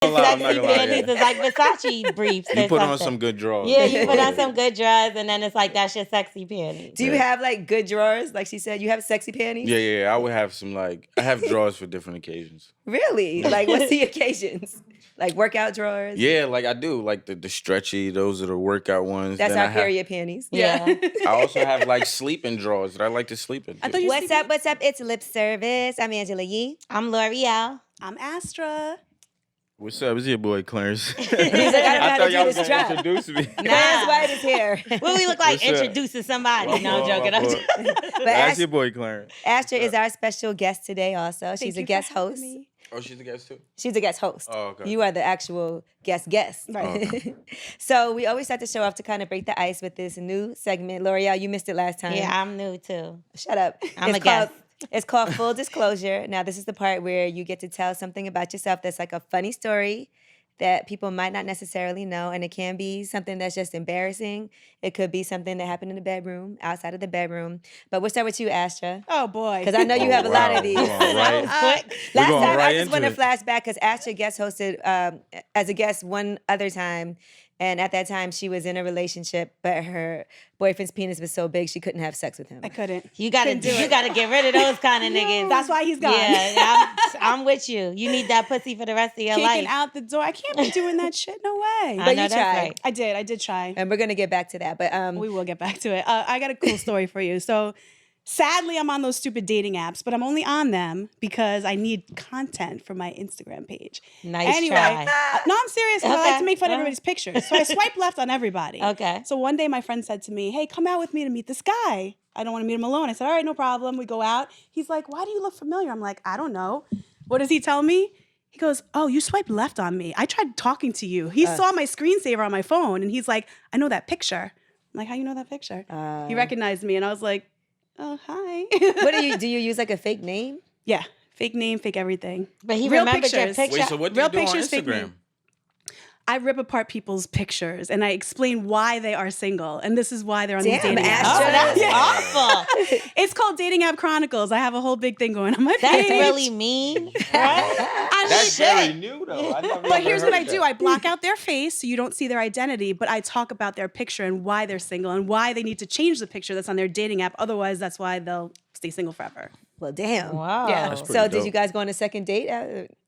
Sexy panties is like Versace briefs. You or put on something. some good drawers. Yeah, you put on some good drawers, and then it's like that's your sexy panties. Do you have like good drawers? Like she said, you have sexy panties? Yeah. I would have some I have drawers for different occasions. Really? Like what's the occasions? Like workout drawers? Yeah, like I do. Like the stretchy, those are the workout ones. That's Then our period panties. Yeah. I also have like sleeping drawers that I like to sleep in. I thought you What's up? What's up? It's Lip Service. I'm Angela Yee. I'm L'Oreal. I'm Astra. What's up? It's your boy Clarence. He's like, I don't know how to y'all do was this gonna job. introduce me. Clarence White is here. What we look like What's up? introducing somebody. No, I'm joking. I'm joking. But That's your boy Clarence. Astra is our special guest today also. She's a guest host. Oh, she's a guest too? She's a guest host. Oh, okay. You are the actual guest. Right. Oh, okay. So we always start the show off to kind of break the ice with this new segment. L'Oreal, you missed it last time. Yeah, I'm new too. Shut up. I'm It's a guest. It's called Full Disclosure. Now, this is the part where you get to tell something about yourself that's like a funny story that people might not necessarily know, and it can be something that's just embarrassing. It could be something that happened in the bedroom, outside of the bedroom. But we'll start with you, Astra, Oh boy. because I know you have a lot of these. We're going right, Last we're going time, right I just want into to it. flashback because Astra guest hosted as a guest one other time. And at that time, she was in a relationship, but her boyfriend's penis was so big she couldn't have sex with him. I couldn't. You gotta get rid of those kind of niggas. That's why he's gone. Yeah, I'm with you. You need that pussy for the rest of your Kicking life. out the door. I can't be doing that shit. No way. I But know you that's tried. right. I did try. And we're going to get back to that. But We will get back to it. I got a cool story for you. So, sadly, I'm on those stupid dating apps, but I'm only on them because I need content for my Instagram page. Nice anyway, try. no, I'm serious. 'Cause I Okay. like to make fun of Yeah. everybody's pictures. So I swipe left on everybody. Okay. So one day my friend said to me, "Hey, come out with me to meet this guy. I don't want to meet him alone." I said, "All right, no problem." We go out. He's like, "Why do you look familiar?" I'm like, "I don't know." What does he tell me? He goes, "Oh, you swiped left on me. I tried talking to you." He saw my screensaver on my phone and he's like, "I know that picture." I'm like, "How you know that picture?" He recognized me and I was like, "Oh, hi." what do you use like a fake name? Yeah, fake name, fake everything. But he Real remembered your pictures. picture. Wait, so what do Real you do on pictures, fake Instagram? me. I rip apart people's pictures and I explain why they are single and this is why they're on these Damn, dating apps. Astra. Oh, that's Yeah. awful. It's called Dating App Chronicles. I have a whole big thing going on my page. That's really mean, right? That's very new though. I never But here's what I heard do. that. I block out their face so you don't see their identity, but I talk about their picture and why they're single and why they need to change the picture that's on their dating app. Otherwise, that's why they'll stay single forever. Well, damn. Wow. Yeah. That's So pretty did dope. you guys go on a second date?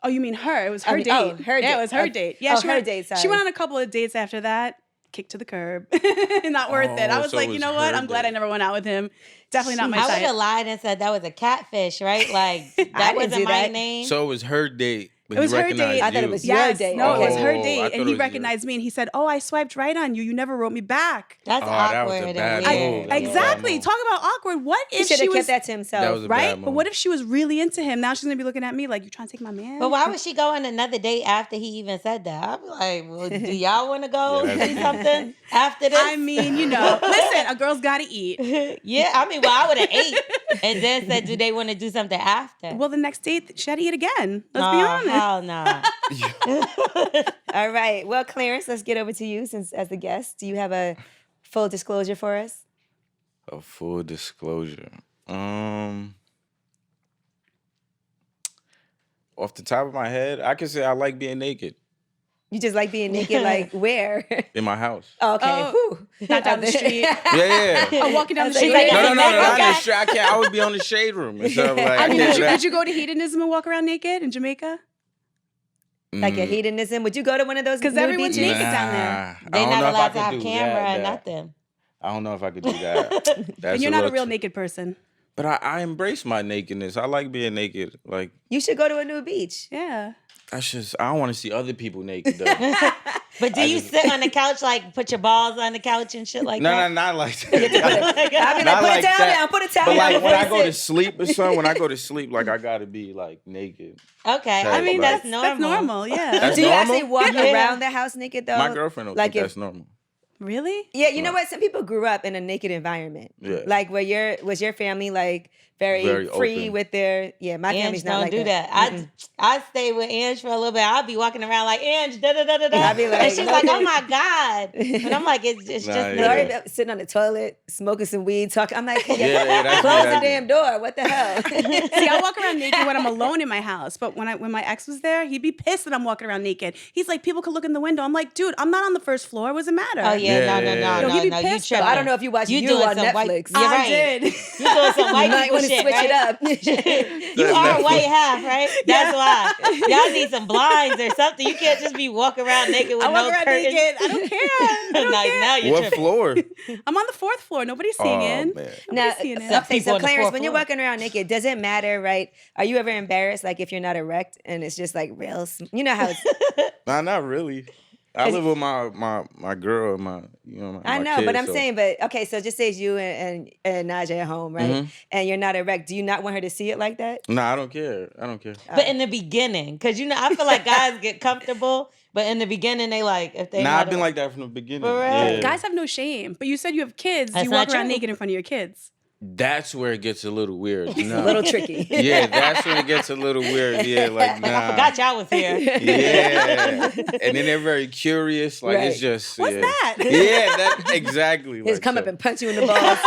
Oh, you mean her? It was her mean, date. oh, her Yeah, date. it was her Oh, date. Yeah, oh, she her went, date, She sorry. went on a couple of dates after that. Kicked to the curb. Not worth it. I Oh, was so like, it you was know what? her I'm glad I date. never went out with him. Definitely not my I would type. have lied and said that was a catfish, right? Like I that didn't wasn't do my that. name. So it was her date, but It was he her recognized date. you. I thought it was your Yes, date. no, it was Okay. her Oh, I date, thought and it he was recognized me, and he said, "Oh, I swiped right on you. You never wrote me back." That's Oh, that was a awkward bad and move. weird. That was Exactly. move. Talk about awkward. What He if should she have was kept that to himself. That was a right? bad But move. what if she was really into him? Now she's gonna be looking at me like, "You trying to take my man?" But why would she go on another date after he even said that? I'd be like, well, do y'all want to go Yeah, that's see deep. something after this? I mean, you know, listen, a girl's got to eat. Yeah, I mean, well, I would have ate and then said, do they want to do something after? Well, the next date, she had to eat again. Let's be Oh, honest. hell no. All right. Well, Clarence, let's get over to you since as the guest. Do you have a full disclosure for us? A full disclosure. Off the top of my head, I can say I like being naked You just like being naked, like where? in my house. Oh, okay. Oh, Whew. not down the street. Yeah. Oh, walking down the I was street. like, No, not in Okay. the street. I can't. I would be on the shade room instead of like. I mean, can't would do you, that. would you go to hedonism and walk around naked in Jamaica? Like a hedonism. Would you go to one of those 'Cause nude everyone's beaches? naked down there. I They're don't not know if I allowed to could have do camera that. or nothing. I don't know if I could do that. That's And you're not a little real too- naked person. But I embrace my nakedness. I like being naked. Like You should go to a nude beach. Yeah. that's just. I don't want to see other people naked though. But do I you just- sit on the couch, like put your balls on the couch and shit like No, that? not like that. I'll be like, Not put like a towel that. down, put a towel But down. like when before I you go to sit. sleep or something, when I go to sleep, like I gotta be like naked. Okay, I I mean mean, that's That's normal. normal, yeah. That's Do you normal? actually walk Yeah. around the house naked though? My girlfriend don't Like think if- that's normal. Really? Yeah, you know what? Some people grew up in a naked environment. Yeah. Like, was your family like very Very free open. with their? Yeah, my Ange family's not don't like do that. Mm-mm. I stayed with Ange for a little bit. I'll be walking around like Ange, da da da da da. I'd be like, and she's like, okay. "Oh my god!" And I'm like, "It's Nah, just yeah. Lori niggas." be sitting on the toilet, smoking some weed, talking. I'm like, Yeah, that's close me, the that's me. damn door. What the hell? See, I walk around naked when I'm alone in my house. But when my ex was there, he'd be pissed that I'm walking around naked. He's like, people could look in the window. I'm like, dude, I'm not on the first floor. What does it matter? Oh yeah, Yeah, no, yeah, yeah. no, Yo, he be no, you pissed, tripping. though. I don't know if you watch You You doing on some white- Netflix. You're I right. did. You doing some You white might people want to shit, switch right? it up. You That's are Netflix. white half, right? That's why. Y'all need some blinds or something. You can't just be walking around naked with I walk no around curtains. naked. I don't care. I don't care. Now you're What tripping. floor? I'm on the 4th floor. Nobody's seeing Oh, in. man. Now, Nobody's seeing it. Some okay, people so on the Clarence, fourth when you're floor. walking around naked, does it matter, right? Are you ever embarrassed, like if you're not erect and it's just like real? You know how it's. Nah, not really. I live with my girl and my I my know, kids, but I'm so- saying, okay, so just say it's you and Naija at home, right? Mhm. And you're not erect. Do you not want her to see it like that? Nah, I don't care. I don't care. But in the beginning, because I feel like guys get comfortable, but in the beginning they like if they. Nah, not I've been a- like that from the beginning. For real? Yeah. Guys have no shame. But you said you have kids. That's you not walk around true. naked in front of your kids. That's where it gets a little weird. It's No. a little tricky. Yeah, that's when it gets a little weird. Yeah, like nah. I forgot y'all was here. Yeah, and then they're very curious. Like it's Right. just What's yeah. that? Yeah, that exactly. He'll like come up so. and punch you in the balls.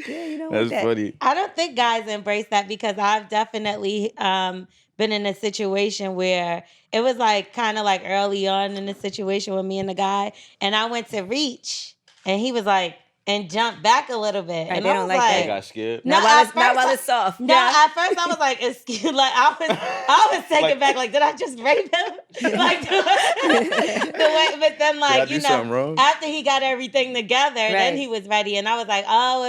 Yeah, you don't want That's that. funny. I don't think guys embrace that because I've definitely been in a situation where it was like kind of like early on in the situation with me and the guy, and I went to reach, and he was like, and jumped back a little bit, Right, and they I don't was like I that. got scared. No, Not while at it's not first while I- it's soft. No, Yeah. at first I was like, excuse, like I was taken Like- back. Like, did I just rape him? Like the way, but then Did I like do you know, something wrong? after he got everything together, then Right. he was ready, and I was like, oh,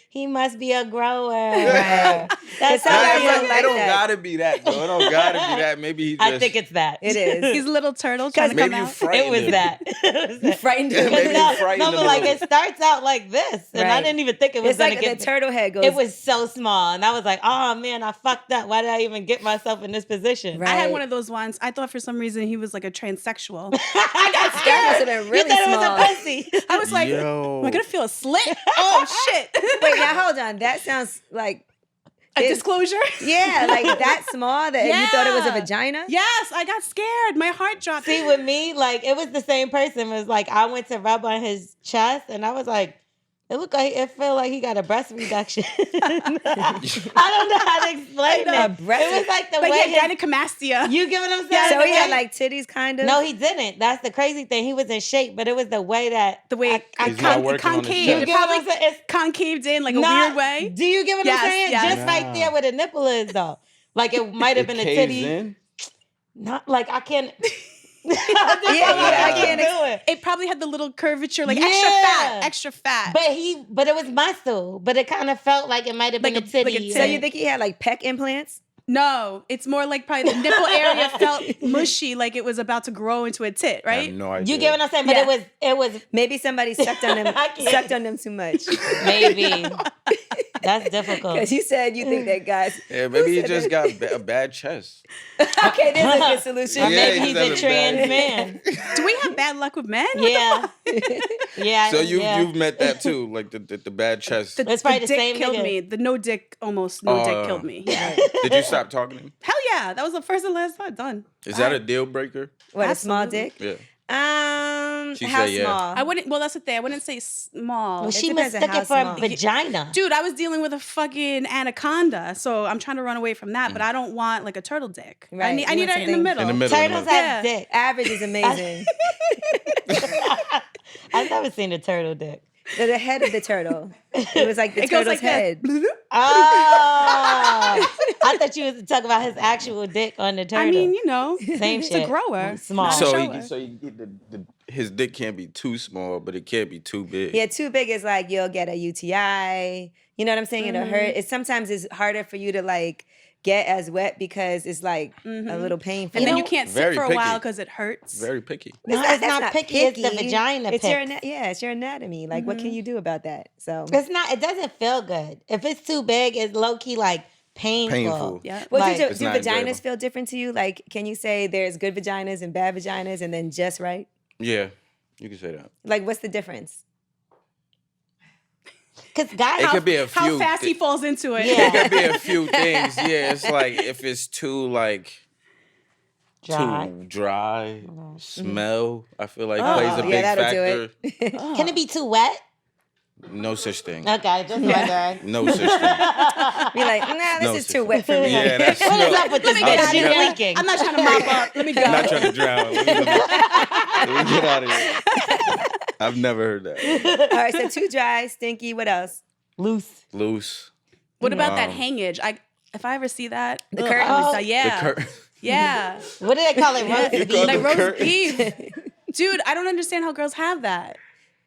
he must be a grower. Right. That's Some how guys I don't am. like it don't that. gotta be that though. It don't gotta be that. Maybe he just. I think it's that. It is. He's a little turtle trying to maybe come you out. frightened It was him. that. It was You that. frightened him. Maybe you No, frightened no, him but a like little. it starts out like this, and I Right. didn't even think it was It's gonna like get. the turtle head goes. It was so small, and I was like, "Oh man, I fucked up. Why did I even get myself in this position?" Right. I had one of those once. I thought for some reason he was like a transsexual. I got That must scared. have been really you thought small. it was a pussy. I was like, Yo. am I gonna feel a slit? Oh shit! Wait, now hold on. That sounds like A it- disclosure. yeah, like that small that you thought it was a Yeah. vagina. Yes, I got scared. My heart dropped. See, with me, like it was the same person. It was like I went to rub on his chest, and I was like, it felt like he got a breast reduction. I don't know how to explain A it. breast- It was like the like way he had gynecomastia. you get what I'm saying? Yeah, So The he had way- like titties, kind of. No, he didn't. That's the crazy thing. He was in shape, but it was the way that the way He's not working on his concave. chest. It You get what probably I'm saying? It's concaved in like a not- weird way. Do you get what Yes, I'm saying? yes. Just right there where the nipple is, though. Like it might have It been a caves titty. in? Not like I can't. Yeah, I I can't do it. It probably had the little curvature, like Yeah. extra fat. But it was muscle. But it kind of felt like it might have been Like a a- titty. like a So you think he had like peck implants? No, it's more like probably the nipple area felt mushy, like it was about to grow into a tit, I have right? no idea. You get what I'm saying? But Yeah. it was Maybe somebody sucked on him, I can't. sucked on them too much. maybe. That's difficult. Because you said you think that guys. Yeah, maybe he said just that? got a bad chest. Okay, there's a good solution. Or Yeah, maybe he he's just a has a trans bad- man. Do we have bad luck with men? Yeah. Yeah. So yeah. you've met that too, like the bad chest. It's probably the dick same killed nigga. me. The no dick, almost no Oh. dick killed me. Yeah. Did you stop talking to him? Hell yeah. That was the first and last time. Done. Is that a deal breaker? What, a small Absolutely. dick? Yeah. She How said yeah. small? I wouldn't, well, that's the thing. I wouldn't say small. Well, she depends on mistook how it for a small. vagina. Dude, I was dealing with a fucking anaconda, so I'm trying to run away from that, but I don't want like a turtle dick. Right, I you need want it in the something- middle. In the middle. Turtles have Yeah. dick. Average is amazing. I've never seen a turtle dick. The head of the turtle. It was like the It goes turtle's like head. this. Oh, I thought you was talking about his actual dick on the turtle. I mean, you know, Same it's shit. a grower. Small. Not a So shower. his dick can't be too small, but it can't be too big. Yeah, too big is like you'll get a UTI. You know what I'm saying? It'll hurt. Sometimes it's harder for you to like get as wet because it's like a little painful. and then you can't sit Very for a picky. while because it hurts. Very picky. No, it's not picky. It's the vagina It's your pick. it's your anatomy. Like, what can you do about that? So It's not. It doesn't feel good. If it's too big, it's low key like Painful. Yeah. Well, Like, do It's not vaginas enjoyable. feel different to you? Like, can you say there's good vaginas and bad vaginas and then just right? Yeah, you can say that. Like, what's the difference? because guys, It could be a How few. fast he falls into it. Yeah. It could be a few things. Yeah, it's like if it's too like dry. too dry, smell. I feel like Oh, plays a yeah, big that'll factor. do it. Can it be too wet? No such thing. Okay, just wondering. No such thing. Be like, nah, this No, is sister. too wet for me. Yeah, that's What is up with this Let me bitch? get She's out of here. leaking. I'm not trying to mop up. Let me go. not trying to drown. Let me get out of here. I've never heard that. All right, so too dry, stinky. What else? Loose. Loose. What about that Um, hangage? If I ever see that, The ugh, curtains? I would Oh. say, yeah, The cur- yeah, What do they call it? Roast You beef. call like the roast curtain. beef. Dude, I don't understand how girls have that.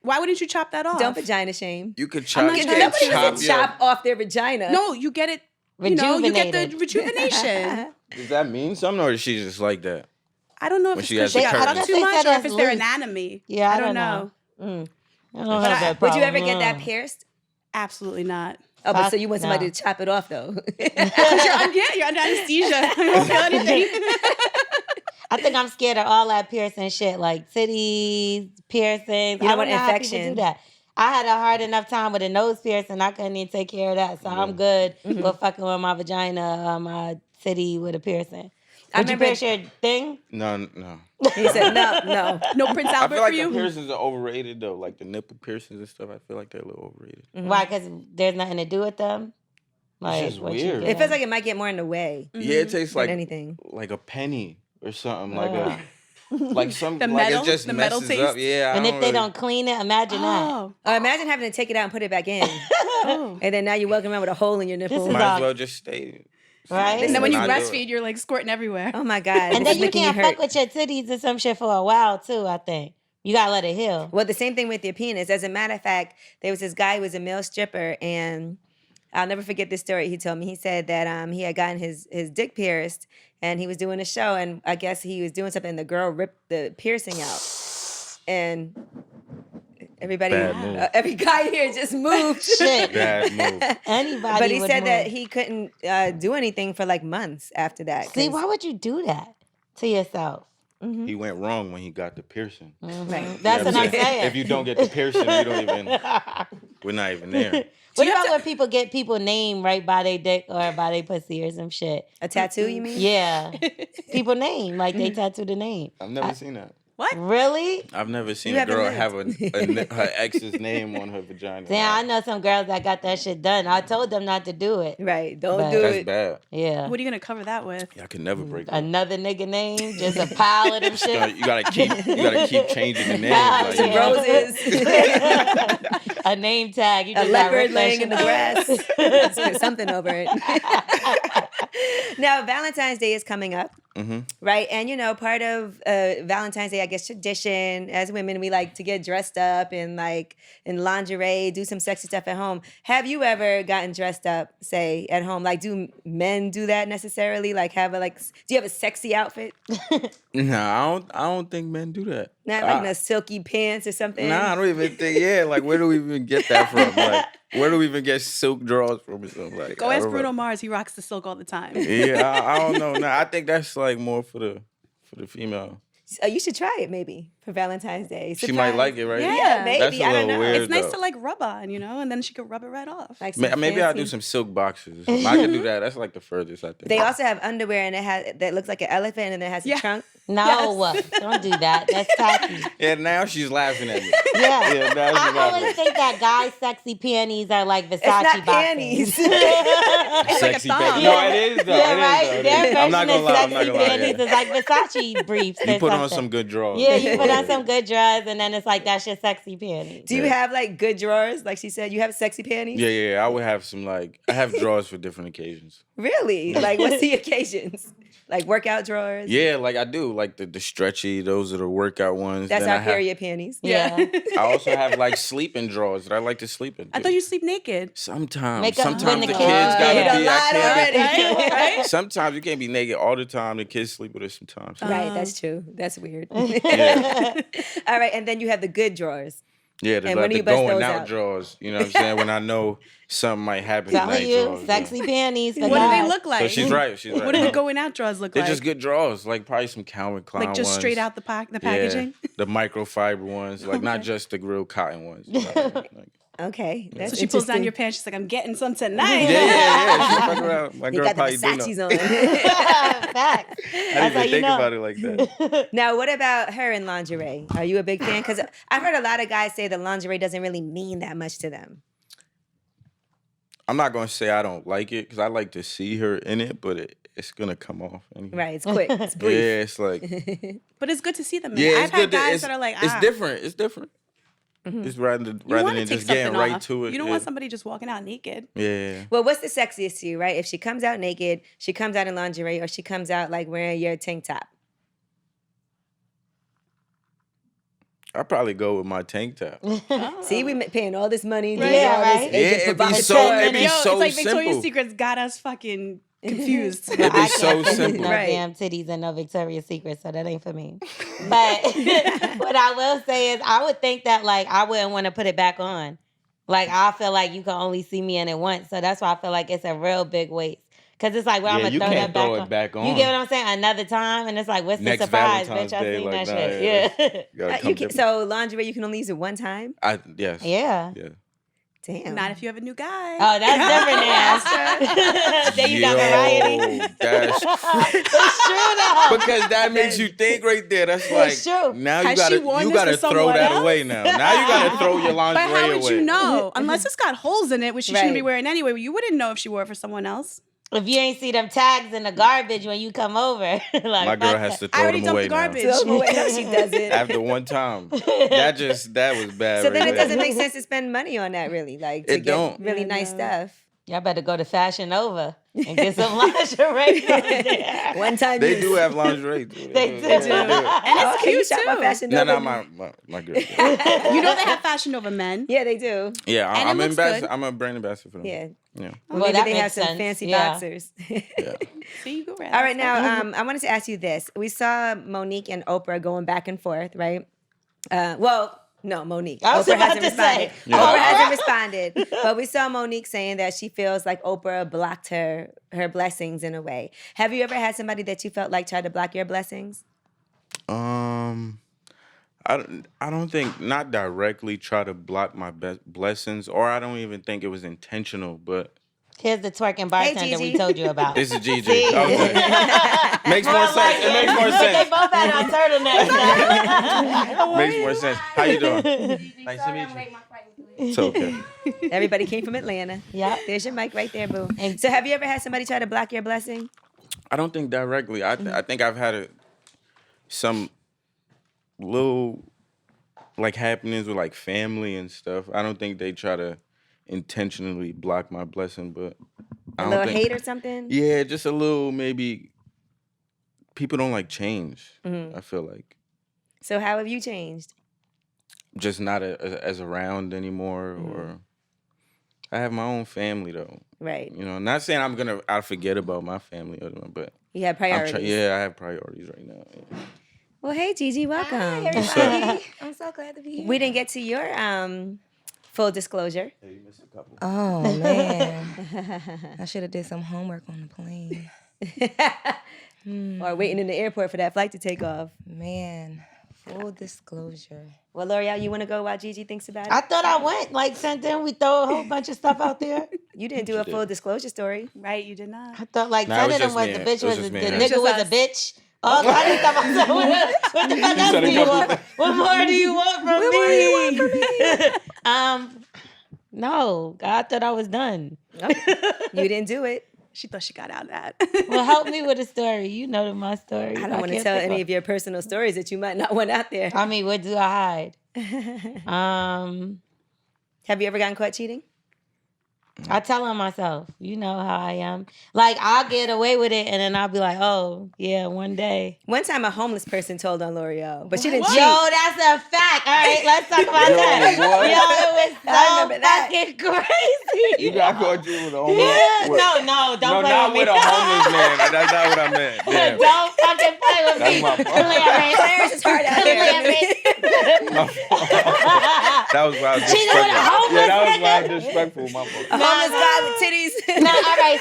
Why wouldn't you chop that off? Don't vagina shame. You could I'm chop. not You trying can to- Nobody chop doesn't your. chop off their vagina. No, you get it. You know, you get the Rejuvenated. rejuvenation. Does that mean something, or is she just like that? I don't know if When it's she because has she the got curtains. cut too They much said or if that's it's their loose. anatomy. Yeah, I don't know. I don't But have that would you problem. ever get that pierced? Absolutely not. Oh, but Fuck so you want somebody no. to chop it off though? You're under anesthesia. You don't feel anything. I think I'm scared of all that piercing shit, like titties, piercings. You don't I want don't know how people infection. do that. I had a hard enough time with a nose piercing. I couldn't even take care of that, so I'm good with fucking with my vagina, my titty with a piercing. I Would you remember- pierce your thing? No. He said no. No Prince I Albert feel like for the you? piercings are overrated though. Like the nipple piercings and stuff. I feel like they're a little overrated. Why? Because there's nothing to do with them. Like, just what you weird. do? It feels like it might get more in the way Yeah, it tastes than like anything. like a penny or something. Ugh. Like some The like metal? it just The metal messes up. taste? Yeah. And if they don't clean it, imagine that. Oh. Imagine having to take it out and put it back in, Oh. and then now you're walking around with a hole in your nipple. is might all- as well just stay. Right? And then when you Not do it. breastfeed, you're like squirting everywhere. Oh my god! And this then is you making can't hurt. fuck with your titties or some shit for a while too, I think. You gotta let it heal. Well, the same thing with your penis. As a matter of fact, there was this guy who was a male stripper, and I'll never forget this story he told me. He said that he had gotten his dick pierced, and he was doing a show, and I guess he was doing something, and the girl ripped the piercing out, and everybody, Bad move. every guy here just moved. Shit. Bad move. Anybody But he would said that move. he couldn't do anything for like months after that. See, 'cause- why would you do that to yourself? He went wrong when he got the piercing. Right. That's You know what I'm saying. If you don't get the piercing, we don't even. We're not even there. What you have about when people get people name right by their dick or by their pussy or some shit? A tattoo, you mean? Yeah. People name, like they tattoo the name. I've never seen that. What? Really? I've never seen You a girl haven't have her ex's name on her vagina. Damn, I know some girls that got that shit done. I told them not to do it. Right. Don't But- do That's it. bad. Yeah. What are you going to cover that with? I can never break that. Another nigga name, just a pile of them shit. You gotta keep changing the name. Ah, Like, Some you know. roses. A name tag. You A just got leopard ripped that laying shit in the up. grass. Just put something over it. Now, Valentine's Day is coming up, right? And, part of Valentine's Day, I guess, tradition, as women, we like to get dressed up in lingerie, do some sexy stuff at home. Have you ever gotten dressed up, say, at home? Like, do men do that necessarily? Like, do you have a sexy outfit? Nah, I don't think men do that. Not like no silky pants or something? Nah, I don't even think. Yeah, like where do we even get that from? Like where do we even get silk drawers from or something? Like Go I ask don't know. Bruno Mars. He rocks the silk all the time. Yeah, I don't know. Nah, I think that's like more for the female. You should try it maybe for Valentine's Day. She might like it, right? Yeah. Maybe. That's a I don't little know. weird. It's nice though. to like rub on, and then she could rub it right off. Like some Maybe I'll fancy- do some silk boxes. I could do that. That's like the furthest I think. They also have underwear and that looks like an elephant and it has a Yeah. trunk. No, don't do that. That's tacky. Yeah, now she's laughing at me. Yeah. Yeah, now she's I laughing. always think that guys' sexy panties are like Versace It's not boxes. panties. It's like a Sexy thong. panties. No, it is though. Yeah, It is, right. though. It Their is. I'm not version gonna of lie. I'm not sexy gonna lie. panties Yeah. is like Versace briefs. You or put on something. some good drawers. Yeah, you put on some good drawers, and then it's like that's your sexy panties. Do you have like good drawers? Like she said, you have sexy panties? Yeah. I would have some I have drawers for different occasions. Really? Like what's the occasions? Like workout drawers? Yeah, like I do. Like the stretchy, those are the workout ones. That's Then our I have- period panties. Yeah. I also have like sleeping drawers that I like to sleep in. I too. thought you sleep naked. Sometimes. Make up when Sometimes the the kids kids are gotta there. be. You done I lied can't already. Right? Sometimes you can't be naked all the time. The kids sleep with us sometimes. Right, that's true. That's weird. Yeah. All right, and then you have the good drawers. Yeah, the, And like when do the you bust going those out out? drawers. You know what I'm saying? When I know something might happen in Telling night you, drawers. sexy panties. For What do they guys. look like? So she's right. She's right. What do the going out drawers look They're like? just good drawers. Like probably some Calvin Klein Like just ones. straight out the packaging? Yeah, the microfiber ones. Like not just the real cotton ones. You know, like, Okay, that's So she pulls down interesting. your pants. She's like, I'm getting some tonight. yeah. She fuck around. My You girl got the probably do know. Versace's on. Facts. I That's didn't how even you think know. about it like that. Now, what about her in lingerie? Are you a big fan? Because I've heard a lot of guys say that lingerie doesn't really mean that much to them. I'm not gonna say I don't like it because I like to see her in it, but it's gonna come off anyway. Right, it's quick, it's Yeah, brief. it's like But it's good to see them. yeah, I've it's had good. guys that are like, it's different. It's different. It's rather you rather want to than take just getting something right off. to it. You don't yeah. want somebody just walking out naked. Yeah. Well, what's the sexiest to you, right? If she comes out naked, she comes out in lingerie, or she comes out like wearing your tank top. I'd probably go with my tank top. See, we paying all this money. doing Yeah, all this right. agent Yeah, it'd be provocateur. so- it'd be Yo, so it's like Victoria's simple. Secret's got us fucking confused. It'd be I so can't fit simple. no Right. damn titties and no Victoria's Secret, so that ain't for me. But what I will say is, I would think that like I wouldn't want to put it back on. Like I feel like you can only see me in it once, so that's why I feel like it's a real big waste. Cause it's like, well, I'm Yeah, gonna you throw can't that throw back it on. back on. You get what I'm saying? Another time, and it's like, what's Next the surprise, Valentine's bitch? I Day, seen like, that nah, shit. yeah, Yeah. You gotta come You can, different. so lingerie, you can only use it one time. Yes. Yeah. Yeah. Damn. Not if you have a new guy. Oh, that's different now. Then you got variety. That's It's true though. because that makes you think right there. That's like It's true. now you Has she gotta worn you this gotta for throw someone that else? away now. Now you gotta throw your lingerie But how would away. you know? Unless it's got holes in it, which she shouldn't be Right. wearing anyway. You wouldn't know if she wore it for someone else. If you ain't see them tags in the garbage when you come over, like My girl fuck has that. to I throw already them dumped away the now. garbage. So, no, she doesn't. After one time, that was bad. So right then it there. doesn't make sense to spend money on that, really, like to It get don't. really Yeah, nice no. stuff. Y'all better go to Fashion Nova and get some lingerie. One time They use. do have lingerie. Too. They do. And it's Okay, you cute shop at too. Fashion No, Nova. my girl. You know they have Fashion Nova men. Yeah, they do. Yeah, And it I'm looks ambassador. good. I'm a brand ambassador for them. Yeah. Yeah. Well, Well, maybe that they have makes some sense. fancy Yeah. boxers. Yeah. See, you go right. All right, now I wanted to ask you this. We saw Monique and Oprah going back and forth, right? No, Monique. I was Oprah about hasn't to say. responded. Yeah. Oprah hasn't responded. But we saw Monique saying that she feels like Oprah blocked her blessings in a way. Have you ever had somebody that you felt like tried to block your blessings? I don't think not directly try to block my blessings, or I don't even think it was intentional. But Here's the twerking bartender we Gigi. told you about. this is Gigi. See? Okay. Makes more sense. It makes more But they sense. both had on turtlenecks. Makes more sense. How you doing? Nice to meet you. It's okay. Everybody came from Atlanta. Yep. There's your mic right there, boo. And- So have you ever had somebody try to block your blessing? I don't think directly. I think I've had some little like happenings with like family and stuff. I don't think they try to intentionally block my blessing, but I A don't little think, hate or something? Yeah, just a little maybe. People don't like change. Mm-hmm. I feel like So how have you changed? just not as around anymore, Mm-hmm. or I have my own family though. Right. You know, not saying I forget about my family, but You have priorities. I have priorities right now. Yeah. Well, hey, Gigi, welcome. everybody. I'm so glad to be here. We didn't get to your full disclosure. Hey, you missed a couple. Oh man, I should have did some homework on the plane. Or waiting in the airport for that flight to take off. Man, full disclosure. Well, L'Oreal, you want to go while Gigi thinks about it? I thought I went. Like, since then, we throw a whole bunch of stuff out there. You didn't do a full discosure story. Right, you did not. I thought, like, Nah, it 10 was of them just was me. the It bitch was was just the me. nigga Just was us. a bitch. All kind of stuff. I said, what the fuck else do you want? What more do you want from me? No, I thought I was done. You didn't do it. She thought she got out of that. Well, help me with a story. You know my story. I don't want to can't tell think any of your personal stories that you might not want out there. I mean, what do I hide? Have you ever gotten caught cheating? I tell on myself. You know how I am. Like, I'll get away with it, and then I'll be like, oh, yeah, one day. One time a homeless person told on L'Oreal, but she didn't Yo, cheat. that's a fact. All right, let's talk about Yo, that. what? Yo, it was I so remember that. fucking crazy. You got caught you with a homeless. Yeah, with- no, don't no, play not with with me. a homeless man. That's not what I meant. Damn. Don't fucking play with That's me. my fault. Clarence. Clarence is hard out here. Clarence. That was wild. Cheating with a homeless Yeah, that was nigga? wild disrespectful. My fault. A homeless guy with titties. No, all right.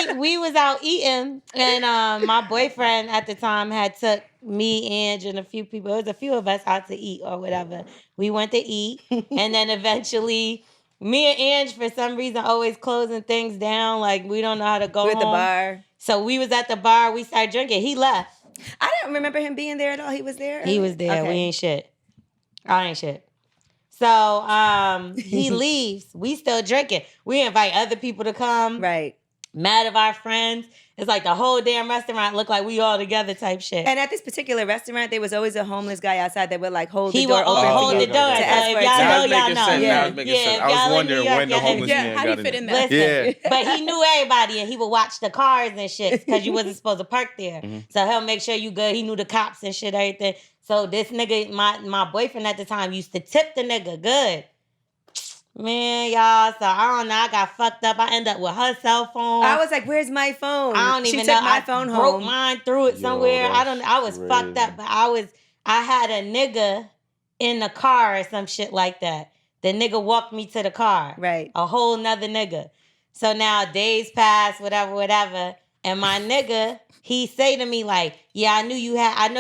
So we was out eating, and my boyfriend at the time had took me, Ange, and a few people. It was a few of us out to eat or whatever. We went to eat, and then eventually, me and Ange, for some reason, always closing things down. Like we don't know how to go With home. the bar. So we was at the bar. We started drinking. He left. I don't remember him being there at all. He was there? He was there. Okay. We ain't shit. I ain't shit. So he leaves. We still drinking. We invite other people to come. Right. Mad of our friends. It's like the whole damn restaurant looked like we all together type shit. And at this particular restaurant, there was always a homeless guy outside that would like hold the He door would open. hold for the you door. to So ask if for a y'all tip. know, That was y'all making know. sense. Yeah. That was making Yeah, sense. if I y'all was in wondering New York, when the y'all know. homeless Yeah, man how do got you in fit in there. there? Listen, Yeah. but he knew everybody and he would watch the cars and shit because you wasn't supposed to park there. So he'll make sure you good. He knew the cops and shit, everything. So this nigga, my boyfriend at the time used to tip the nigga good. Man, y'all, so I don't know. I got fucked up. I ended up with her cell phone. I was like, "Where's my phone?" I don't she even took know. my I phone broke home. mine, threw it Yo, somewhere. I don't. that's I was fucked crazy. up, but I had a nigga in the car or some shit like that. The nigga walked me to the car. Right. A whole nother nigga. So now days pass, whatever, and my nigga, he say to me like, "Yeah, I know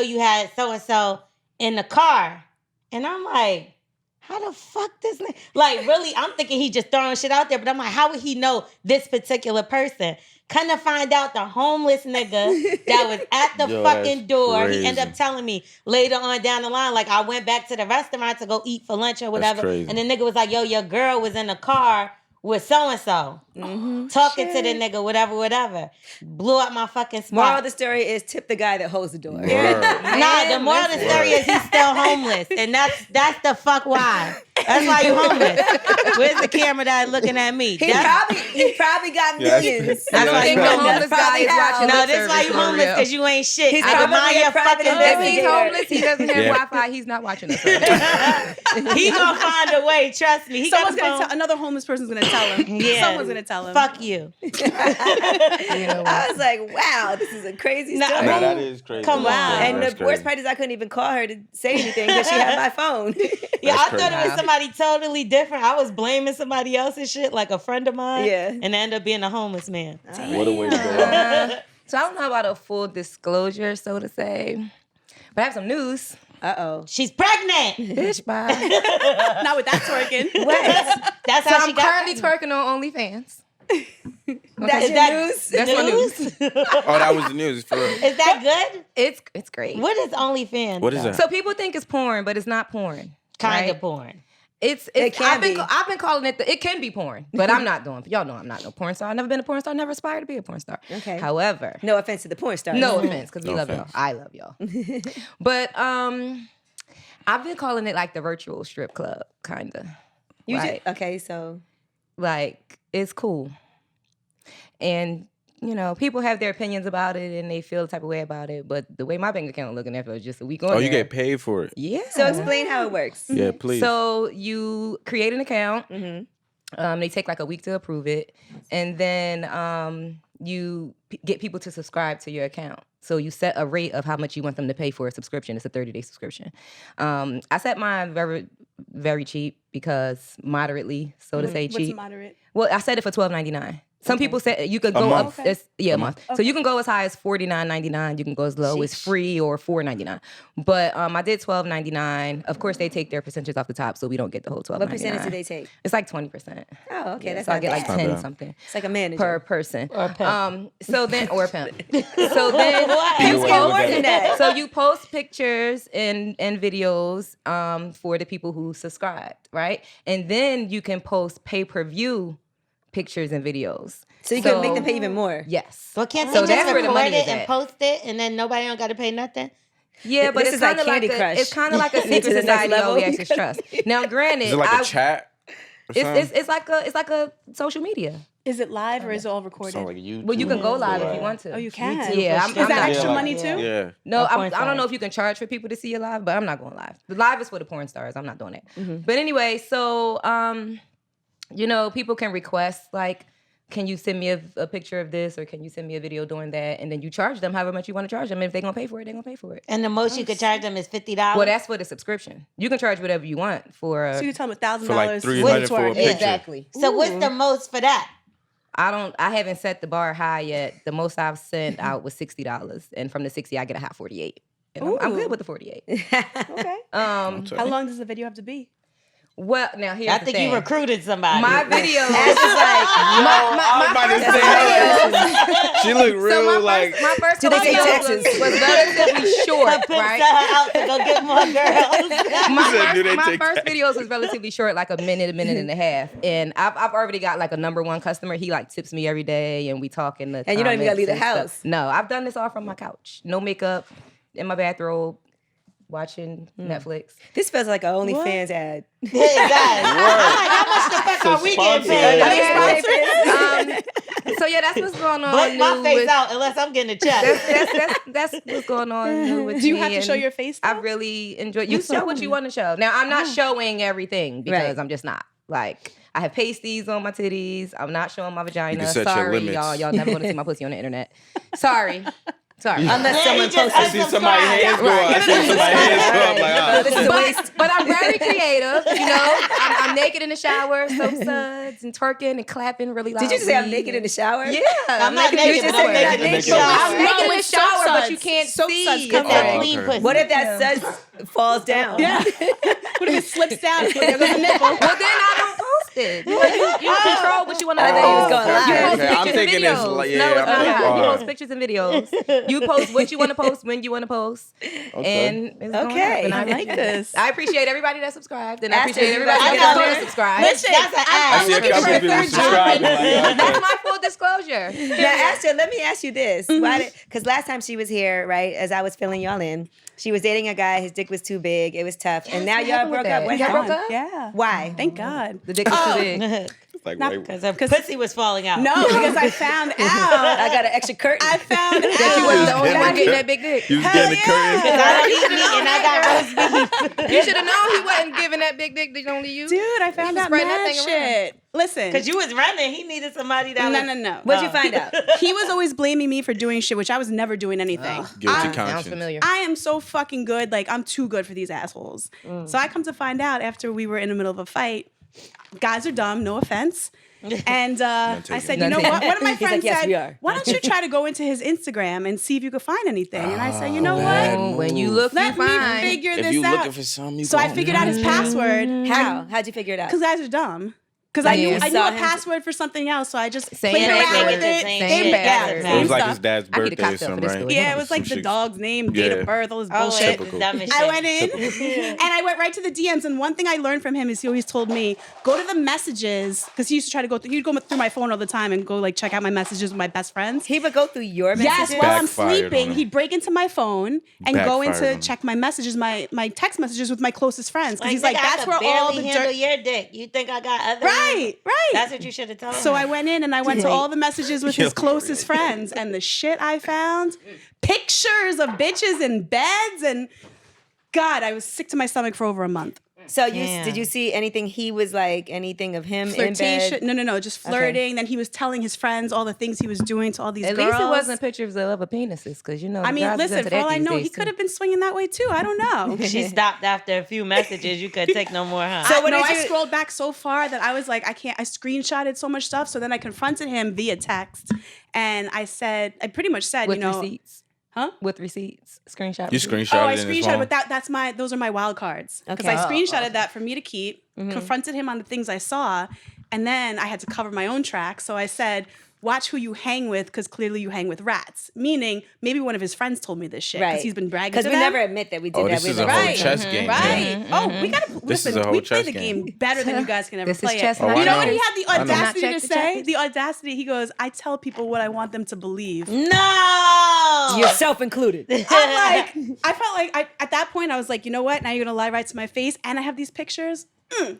you had so and so in the car," and I'm like, how the fuck this nigga? Like, really, I'm thinking he just throwing shit out there, but I'm like, how would he know this particular person? Kind of find out the homeless nigga that was at the Yo, fucking that's door. crazy. He ended up telling me later on down the line, like I went back to the restaurant to go eat for lunch or whatever. crazy. And the nigga was like, yo, your girl was in the car with so-and-so. Talking to the nigga, whatever. Blew up my fucking spot. Moral of the story is tip the guy that holds the door. Word. Nah, the moral of the story is he's still homeless. And that's the fuck why. That's why you homeless. Where's the camera that looking at me? He probably got Yeah, that's millions. crazy. That's why you The That's homeless. homeless guy is watching No, lip this why you service for homeless real. because you ain't shit. He's Nigga, probably mind a your private fucking If investigator. he's homeless, he doesn't have Yeah. Wi-Fi. He's not watching us right now. He gonna find a way. Trust me. He Someone's got gonna the tell another homeless person's gonna tell him. Yeah. Someone's gonna tell him. Fuck you. You know what? I was like, wow, this is a crazy Nah, story. Nah, that is crazy. Come That's on. crazy. And That's the worst crazy. part is I couldn't even call her to say anything because she had my phone. Yeah, That's I thought it was crazy. somebody totally different. I was blaming somebody else's shit, like a friend of mine. Yeah. And I ended up being a homeless man. What a way to go. So I don't know about a full disclosure, so to say, but I have some news. Uh-oh. She's pregnant. Bitch, bye. Not with that twerking. What? That's So how she I'm got currently pregnant. twerking on OnlyFans. That's Is your that news? That's my news. Oh, that was the news. For real. Is that good? It's great. What is OnlyFans? What is that? So people think it's porn, but it's not porn. Kind right? of porn. It can I've been be. I've been calling it it can be porn, but I'm not doing. Y'all know I'm not no porn star. I've never been a porn star. Never aspired to be a porn star. Okay. However, No offense to the porn stars. no offense because we No love y'all. offense. I love y'all. But I've been calling it like the virtual strip club, kind of. Right? Okay, so Like it's cool, and you know people have their opinions about it and they feel the type of way about it. But the way my bank account looking at it was just a week on. Oh, you there. get paid for it. Yeah. so explain how it works. Yeah, please. So you create an account. Mm-hmm. They take like a week to approve it, and then you get people to subscribe to your account. So you set a rate of how much you want them to pay for a subscription. It's a 30-day subscription. I set mine very, very cheap because moderately, so to say, What's cheap. moderate? Well, I set it for $12.99. Some people say you could A go up. month? A month. So you can go as high as $49.99. You can go as low as free or $4.99. But I did $12.99. Of course, they take their percentages off the top, so we don't get the whole $12.99. What percentage do they take? It's like 20%. Oh, okay. That's So I not get like bad. 10 bad. something It's like a manager. per person. Or pimp. So then or pimp. So then What? you Either way, post look at it. that. So you post pictures and videos for the people who subscribed, right? And then you can post pay-per-view pictures and videos. So you can make them pay even more. Yes. Well, can't So they that's just where the record money it is and at. post it, and then nobody don't got to pay nothing? Yeah, but This it's is like kind of like Candy Crush. it's kind of like a To secret the next society. level. All we ask is trust. Now, granted, Is it like a chat? Or something? it's like a social media. Is it live or is it all recorded? Something like YouTube. Well, you can go live if you Like- want to. Oh, you can. Yeah, for I'm sure. Is that not- extra Yeah, money like- too? Yeah. No, Or porn I don't know stars. if you can charge for people to see you live, but I'm not going live. The live is for the porn stars. I'm not doing it. But anyway, so you know, people can request like can you send me a picture of this, or can you send me a video doing that? And then you charge them however much you want to charge them. And if they're going to pay for it, they're going to pay for it. And the most you could charge them is $50. Well, that's for the subscription. You can charge whatever you want for. So you tell them $1,000 For like $300 for a picture. Exactly. So what's the most for that? I haven't set the bar high yet. The most I've sent out was $60, and from the 60, I get a hot 48. And I'm good with the 48. Okay. How long does the video have to be? Well, now here's I the think thing. you recruited somebody. My videos. She looked real my first Do they say video Texas? was relatively short, Pimp right? sent her out to go get more girls. My first videos was relatively short, like a minute and a half. And I've already got like a number one customer. He like tips me every day, and we talk in the And you don't even gotta leave the comments and house. stuff. No, I've done this all from my couch. No makeup, in my bathrobe, watching Netflix. This feels like an OnlyFans ad. It does. I'm like, how much the fuck are we getting paid? So yeah, that's what's going on. Blink my new face with- out unless I'm getting a check. That's what's going on new with Do you me, have to show and your face, I though? really enjoy. You show what you want to show. Now I'm not showing everything because Right. I'm just not. Like I have pasties on my titties. I'm not showing my vagina. can set your Sorry, limits. y'all. Y'all never want to see my pussy on the internet. Sorry. Unless Yeah, someone he just posts I see somebody's hands go up. I see somebody's hands go up. Like, ah. This is a waste. But I'm very creative, you know. I'm naked in the shower, soap suds, and twerking and clapping really loud. Did you just say I'm naked in the shower? Yeah, I'm not You naked, just but I'm said naked you're in the naked. shower. I'm naked in the with soap shower, but suds. you can't Soap see. suds It's cover that it. Clean Okay. pussy. What if that suds falls down? Yeah. What if it slips down? There goes a nipple. Well, then I don't post it. You control what you want to I post. thought you was going live. You post Okay, I'm pictures and thinking it's videos. like- yeah, no, it's I'm not like, live. You wow. post pictures and videos. You post what you want to post when you want to post. Okay. And it's going Okay, up, and I like this. I appreciate everybody that subscribed, and I Astra, appreciate you everybody got that's that going on to subscribe. Listen, that's an I ad. see a looking for couple a people third subscribing. Like, okay. That's my full disclosure. Now, Astra, let me ask you this. Because last time she was here, right, as I was filling y'all in, she was dating a guy, his dick was too big, it was tough. and now what y'all happened with broke up. that? What Y'all broke happened? up? Yeah. Why? Thank God. The dick is too big. Like, Not- wait, Because her pussy was falling out. No, because I found out. I got an extra curtain. I found You out. wasn't the only getting one the getting cur- that big dick. You was getting the curtain. I don't eat meat and I got roast beef. You should have known he wasn't giving that big dick to only you. Dude, I found out spreading that mad thing around. shit. Listen. Because you was running. He needed somebody that was... No. What'd you find out? He was always blaming me for doing shit, which I was never doing anything. Guilty Sounds conscience. familiar. I am so fucking good. Like, I'm too good for these assholes. So I come to find out after we were in the middle of a fight, guys are dumb, no offense. And I said, you know what? One of my He's like, friends "Yes, we said, are." why don't you try to go into his Instagram and see if you could find anything? And I said, you know man. what? When you look, Let you me find. figure If this you out. looking for something, you So I gonna figured out his password. How? How'd you figure it out? Because guys are dumb. Because I knew Yeah. I knew Saw a him- password for something else, so I just Same played around password. with it. Same shit. Yeah, It It same was like stuff. his dad's I need a birthday or cocktail for something, this right? story. Yeah, it was like Some the shit. dog's name, date Yeah. of birth, all this Oh, bullshit. it's Typical. dumb as I shit. went in and I went right to the DMs. And one thing I learned from him is he always told me, go to the messages, because he used to try to go through, he'd go through my phone all the time and go like check out my messages with my best friends. He would go through your Yes, messages? while I'm Backfired on sleeping, him. he'd break into my phone and go Backfired on into him. check my messages, my text messages with my closest friends. Because he's nigga, like, I that's could where all barely the handle dirt. your dick. You think I got other Right, right. That's what you should have told him. So I went in and I went to all the messages with his Yo. closest friends, and the shit I found, pictures of bitches in beds, and God, I was sick to my stomach for over a month. So Damn. did you see anything he was like, anything of him in Flirtation? bed? No, just flirting. Then he was telling his friends all the things he was doing to all these At girls. least it wasn't pictures of a penises, because you know. I mean, guys is listen, into for that all I these know, days, he too. could have been swinging that way too. I don't know. She stopped after a few messages. You could take no more, huh? So what No, did I you- scrolled back so far that I was like, I can't. I screenshotted so much stuff. So then I confronted him via text, and I pretty much said, with you know, receipts. huh? With receipts, screenshot. You receipts. screenshot Oh, I it in his screenshotted, phone. but those are my wild cards. Because Okay. I screenshotted that for me to keep, confronted him on the things I saw, and then I had to cover my own tracks. So I said, watch who you hang with, because clearly you hang with rats. Meaning, maybe one of his friends told me this shit, because Right. he's been bragging Because to we them. never admit that we did Oh, that. this We're is a like, whole Right. chess game. Right. Yeah. Oh, we gotta This listen. is a whole We play chess the game. game better than you guys can ever This is play chess, it. not You know what checkers. he had the I know. audacity Not to check the say? checkers. The audacity. He goes, "I tell people what I want them to believe." No! yourself included. I felt like at that point I was like, you know what? Now you're gonna lie right to my face, and I have these pictures.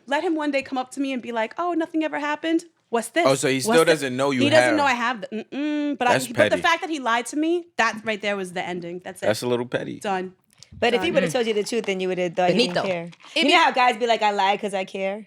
Let him one day come up to me and be like, "Oh, nothing ever happened. What's this?" Oh, so he What's still this?" doesn't know you He doesn't have. know I have. But That's but the petty. fact that he lied to me, that right there was the ending. That's it. That's a little petty. Done. But if he would have told you the truth, then you would have thought he didn't Benito. care. You know how guys be like, I lied because I care?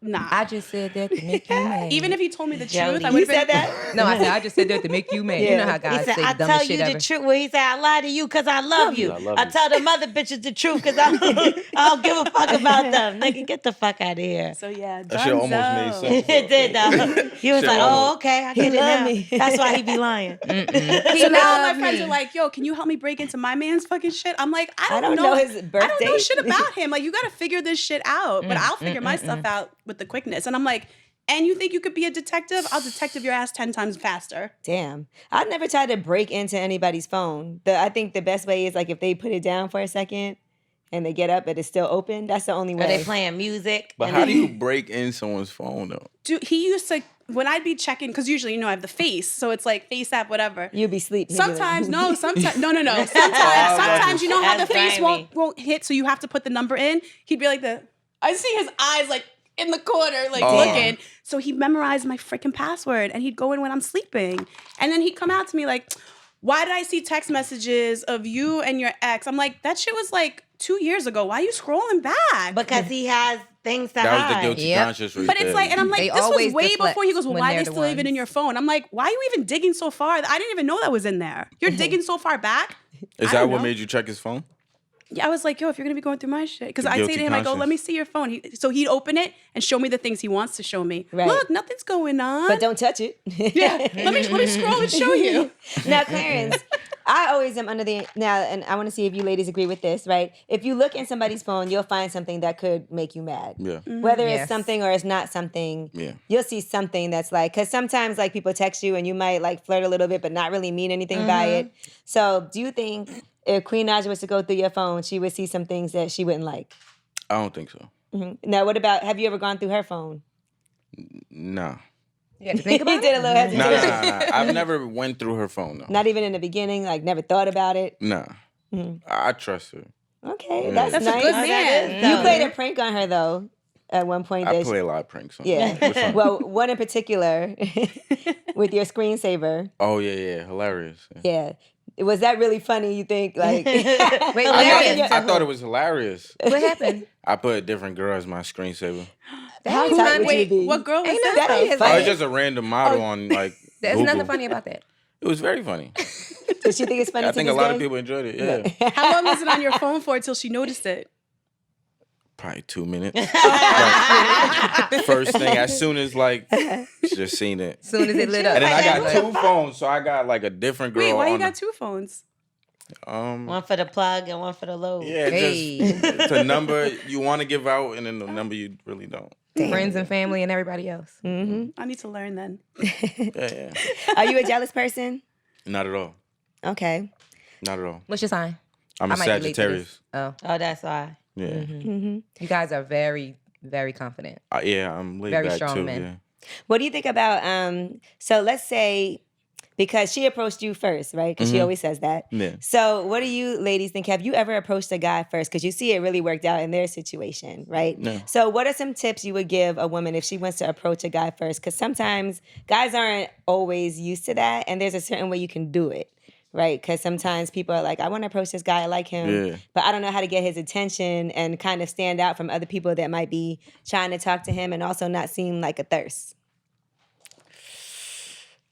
Nah. I just said that to make you mad. Even if he told me the Jody. truth, I You would said that? No, I said I just said that to make you mad. You know how Yeah. guys He said, say I the tell dumbest you shit the ever. truth. Well, he said, I lie to you because I love you. I love I you. tell them other bitches the truth because I don't give a fuck about them. Nigga, get the fuck out of here. So yeah, That shit almost made Dunzo. sense. It did, though. He was Shit, like, oh, almost. okay, I He get it love now. me. That's why he be lying. He So now my loved friends me. are like, "Yo, can you help me break into my man's fucking shit?" I'm like, I don't know his birth I don't know date. shit about him. Like, you got to figure this shit out. But I'll figure my stuff out with the quickness. And I'm like, and you think you could be a detective? I'll detective your ass 10 times faster. Damn. I've never tried to break into anybody's phone. I think the best way is like if they put it down for a second and they get up and it's still open. That's the only way. Are they playing music? But and how then- do you break in someone's phone though? Dude, he used to, when I'd be checking, because usually, I have the face. So it's like face app, whatever. You'd be sleeping. You'd be like- Sometimes, no. Sometimes, no. Sometimes, you know how the That's face grimy. won't hit, so you have to put the number in. He'd be like I see his eyes like in the corner, like Oh. looking. So he memorized my freaking password, and he'd go in when I'm sleeping, and then he'd come out to me like, "Why did I see text messages of you and your ex?" I'm like, that shit was like 2 years ago. Why are you scrolling back? Because he has things to That was the hide. guilty Yep. conscience right But it's there. like, and I'm like, They this was always way deflect before. He goes, well, when why are they're they the still even in ones. your phone? I'm like, why are you even digging so far? I didn't even know that was in there. You're digging so far back. Is I that don't what know. made you check his phone? Yeah, I was like, yo, if you're gonna be going through my shit, because The I'd say guilty to him, I go, conscience. let me see your phone. So he'd open it and show me the things he wants to show me. Right. Look, nothing's going on. But don't touch it. yeah, let me scroll and show you. Now, Clarence, I always am under the now, and I want to see if you ladies agree with this, right? If you look in somebody's phone, you'll find something that could make you mad. Yeah. Whether it's Yes. something or it's not something, Yeah. you'll see something that's like, because sometimes like people text you and you might like flirt a little bit, but not really mean anything by it. So, do you think if Queen Naija was to go through your phone, she would see some things that she wouldn't like? I don't think so. Now, what about? Have you ever gone through her phone? Nah. You had to think He about did a it. little hesitation. Nah. I've never went through her phone though. Not even in the beginning, like never thought about it. Nah. I trust her. Okay, Yeah. that's That's nice. a good Oh, that man. is You dope. played a prank on her though, at one point. I that play a lot of pranks on Yeah. her. Which one? Well, one in particular with your screensaver. Oh yeah, hilarious. Yeah. Yeah. Was that really funny, you think? Like Wait, I, what thought, happened? I thought it was hilarious. What happened? I put a different girl as my screensaver. How Ain't tight nothing- would you Wait, be? what girl was Ain't that? nothing That funny. Oh, is it's just a random model on like There's Google. nothing funny about that. It was very funny. Does she think it's funny I to think a this lot day? of people enjoyed it. Yeah. How long was it on your phone for until she noticed it? Probably 2 minutes. But first thing, as soon as like, she just seen it. As soon as it lit up. And then I got Like, two phones, so I got like a different girl. Wait, why you on got two phones? One for the plug and one for the load. Yeah, Hey. just it's a number you want to give out, and then the number you really don't. friends and family and everybody else. I need to learn then. Yeah. Are you a jealous person? Not at all. Okay. Not at all. What's your sign? I'm I a might relate to Sagittarius. this. Oh, Oh, that's why. Yeah. you guys are very, very confident. Yeah, I'm laid Very back strong too. men. Yeah. What do you think about so let's say because she approached you first, right? Because she always says that. Yeah. So what do you ladies think? Have you ever approached a guy first? Because you see it really worked out in their situation, right? No. So what are some tips you would give a woman if she wants to approach a guy first? Because sometimes guys aren't always used to that, and there's a certain way you can do it. Right, because sometimes people are like, I want to approach this guy, I like him, Yeah. but I don't know how to get his attention and kind of stand out from other people that might be trying to talk to him and also not seem like a thirst.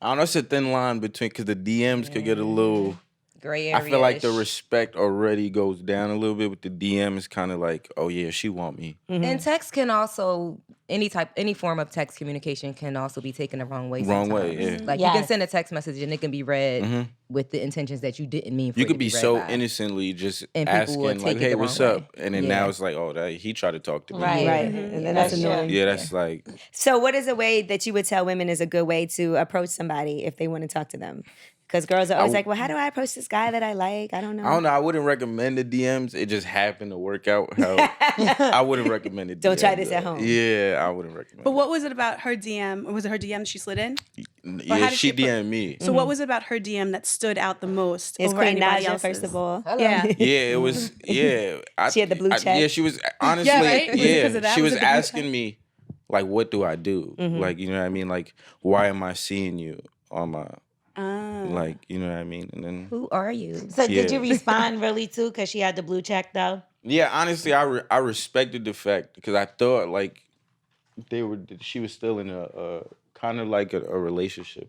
I don't know. It's a thin line between because the DMs could get a little. Gray I area. feel like the respect already goes down a little bit with the DM. It's kind of like, oh yeah, she want me. And text can also any form of text communication can also be taken the wrong way. Wrong way, sometimes. yeah. Like you can Yes. send a text message and it can be read with the intentions that you didn't mean for You it could to be read so by. innocently just And people will asking like, take it hey, the what's wrong up? way. And then Yeah. now it's like, oh, he tried to talk to me. Right. Right, and then that's That's annoying. true. Yeah, that's like So what is a way that you would tell women is a good way to approach somebody if they want to talk to them? Because girls are always like, well, how do I approach this guy that I like? I don't know. I don't know. I wouldn't recommend the DMs. It just happened to work out. How I wouldn't recommend it. Don't try this at home. Yeah, I wouldn't recommend. But what was it about her DM? Or was it her DM she slid in? Yeah, how did she she put- DM'd me. So what was it about her DM that stood out the most It's over Queen anybody Naija, else's? first of all. Yeah. Yeah, it was. Yeah, She had the blue check? Yeah, she was honestly. Yeah, right? Was it Yeah, 'cause of that? she Was was it the blue asking check? me, like, what do I do? Like, you know what I mean? Like, why am I seeing you on my? Like, you know what I mean? And then. Who are you? So did Yeah. you respond really too? Because she had the blue check though. Yeah, honestly, I respected the fact because I thought like she was still in a kind of like a relationship,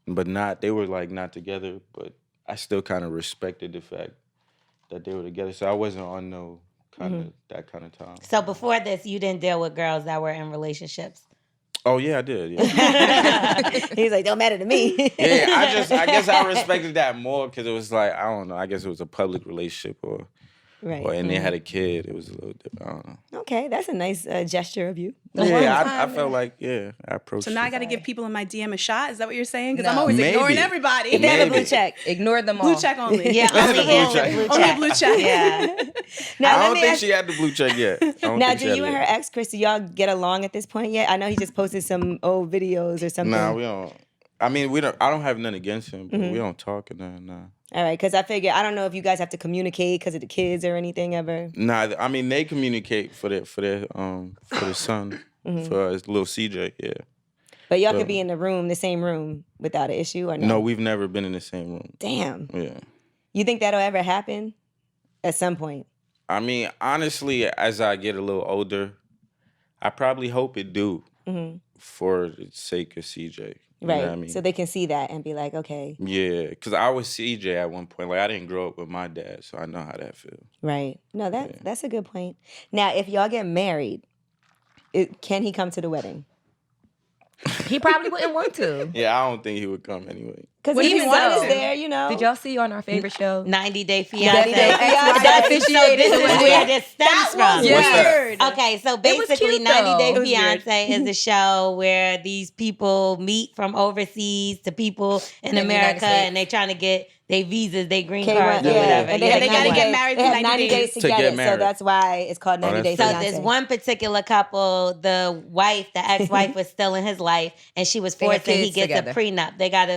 but not. They were like not together, but I still kind of respected the fact that they were together. So I wasn't on no kind of that kind of time. So before this, you didn't deal with girls that were in relationships. Oh yeah, I did. Yeah. He's like, don't matter to me. Yeah, I guess I respected that more because it was like, I don't know, I guess it was a public relationship Right. and they had a kid. It was a little different. I don't know. Okay, that's a nice gesture of you. I felt like, I approached So now I it. got to give people in my DM a shot. Is that what you're saying? Because No. I'm always Maybe. ignoring everybody. If they have a blue Maybe. check. Ignore them all. Blue check only. Yeah, only Blue him check. the blue Only check. blue check. Yeah. Now, I let don't me think ask- she had the blue check yet. I don't Now, think she do had you it and her yet. ex, Chris, do y'all get along at this point yet? I know he just posted some old videos or something. Nah, we don't. I mean, we don't. I don't have nothing against him, but we don't talk or nothing. Nah. All right, because I figure, I don't know if you guys have to communicate because of the kids or anything ever. Nah, I mean they communicate for the son, for his little CJ. Yeah. But y'all So- could be in the same room without an issue or no? No, we've never been in the same room. Damn. Yeah. You think that'll ever happen at some point? I mean, honestly, as I get a little older, I probably hope it do for the sake of CJ. You know Right. what I mean? So they can see that and be like, okay, Yeah, because I was CJ at one point. Like, I didn't grow up with my dad, so I know how that feels. right. No, that's a good point. Now, if y'all get married, can he come to the wedding? He probably wouldn't want to. Yeah, I don't think he would come anyway. Because What if do his you son want? is there, you know. Did y'all see on our favorite show? 90 Day 90 Fiance. Day Fiancé. That So officiated this the is wedding. where this stems from. Yeah. Weird. Okay, so was basically, cute, 90 though. Day It was Fiance is a show where these people meet from overseas to people in In the United America, States. and they trying to get their visas, their green K1, cards, or yeah. whatever. And Yeah, have they gotta 90 get days- married They for have 90 days to To get get it, so married. that's why it's called 90 that's Days So cool. Fiancé. there's one particular couple, the wife, the ex-wife was still in his life, and she was They have forcing he kids gets together. a prenup. They got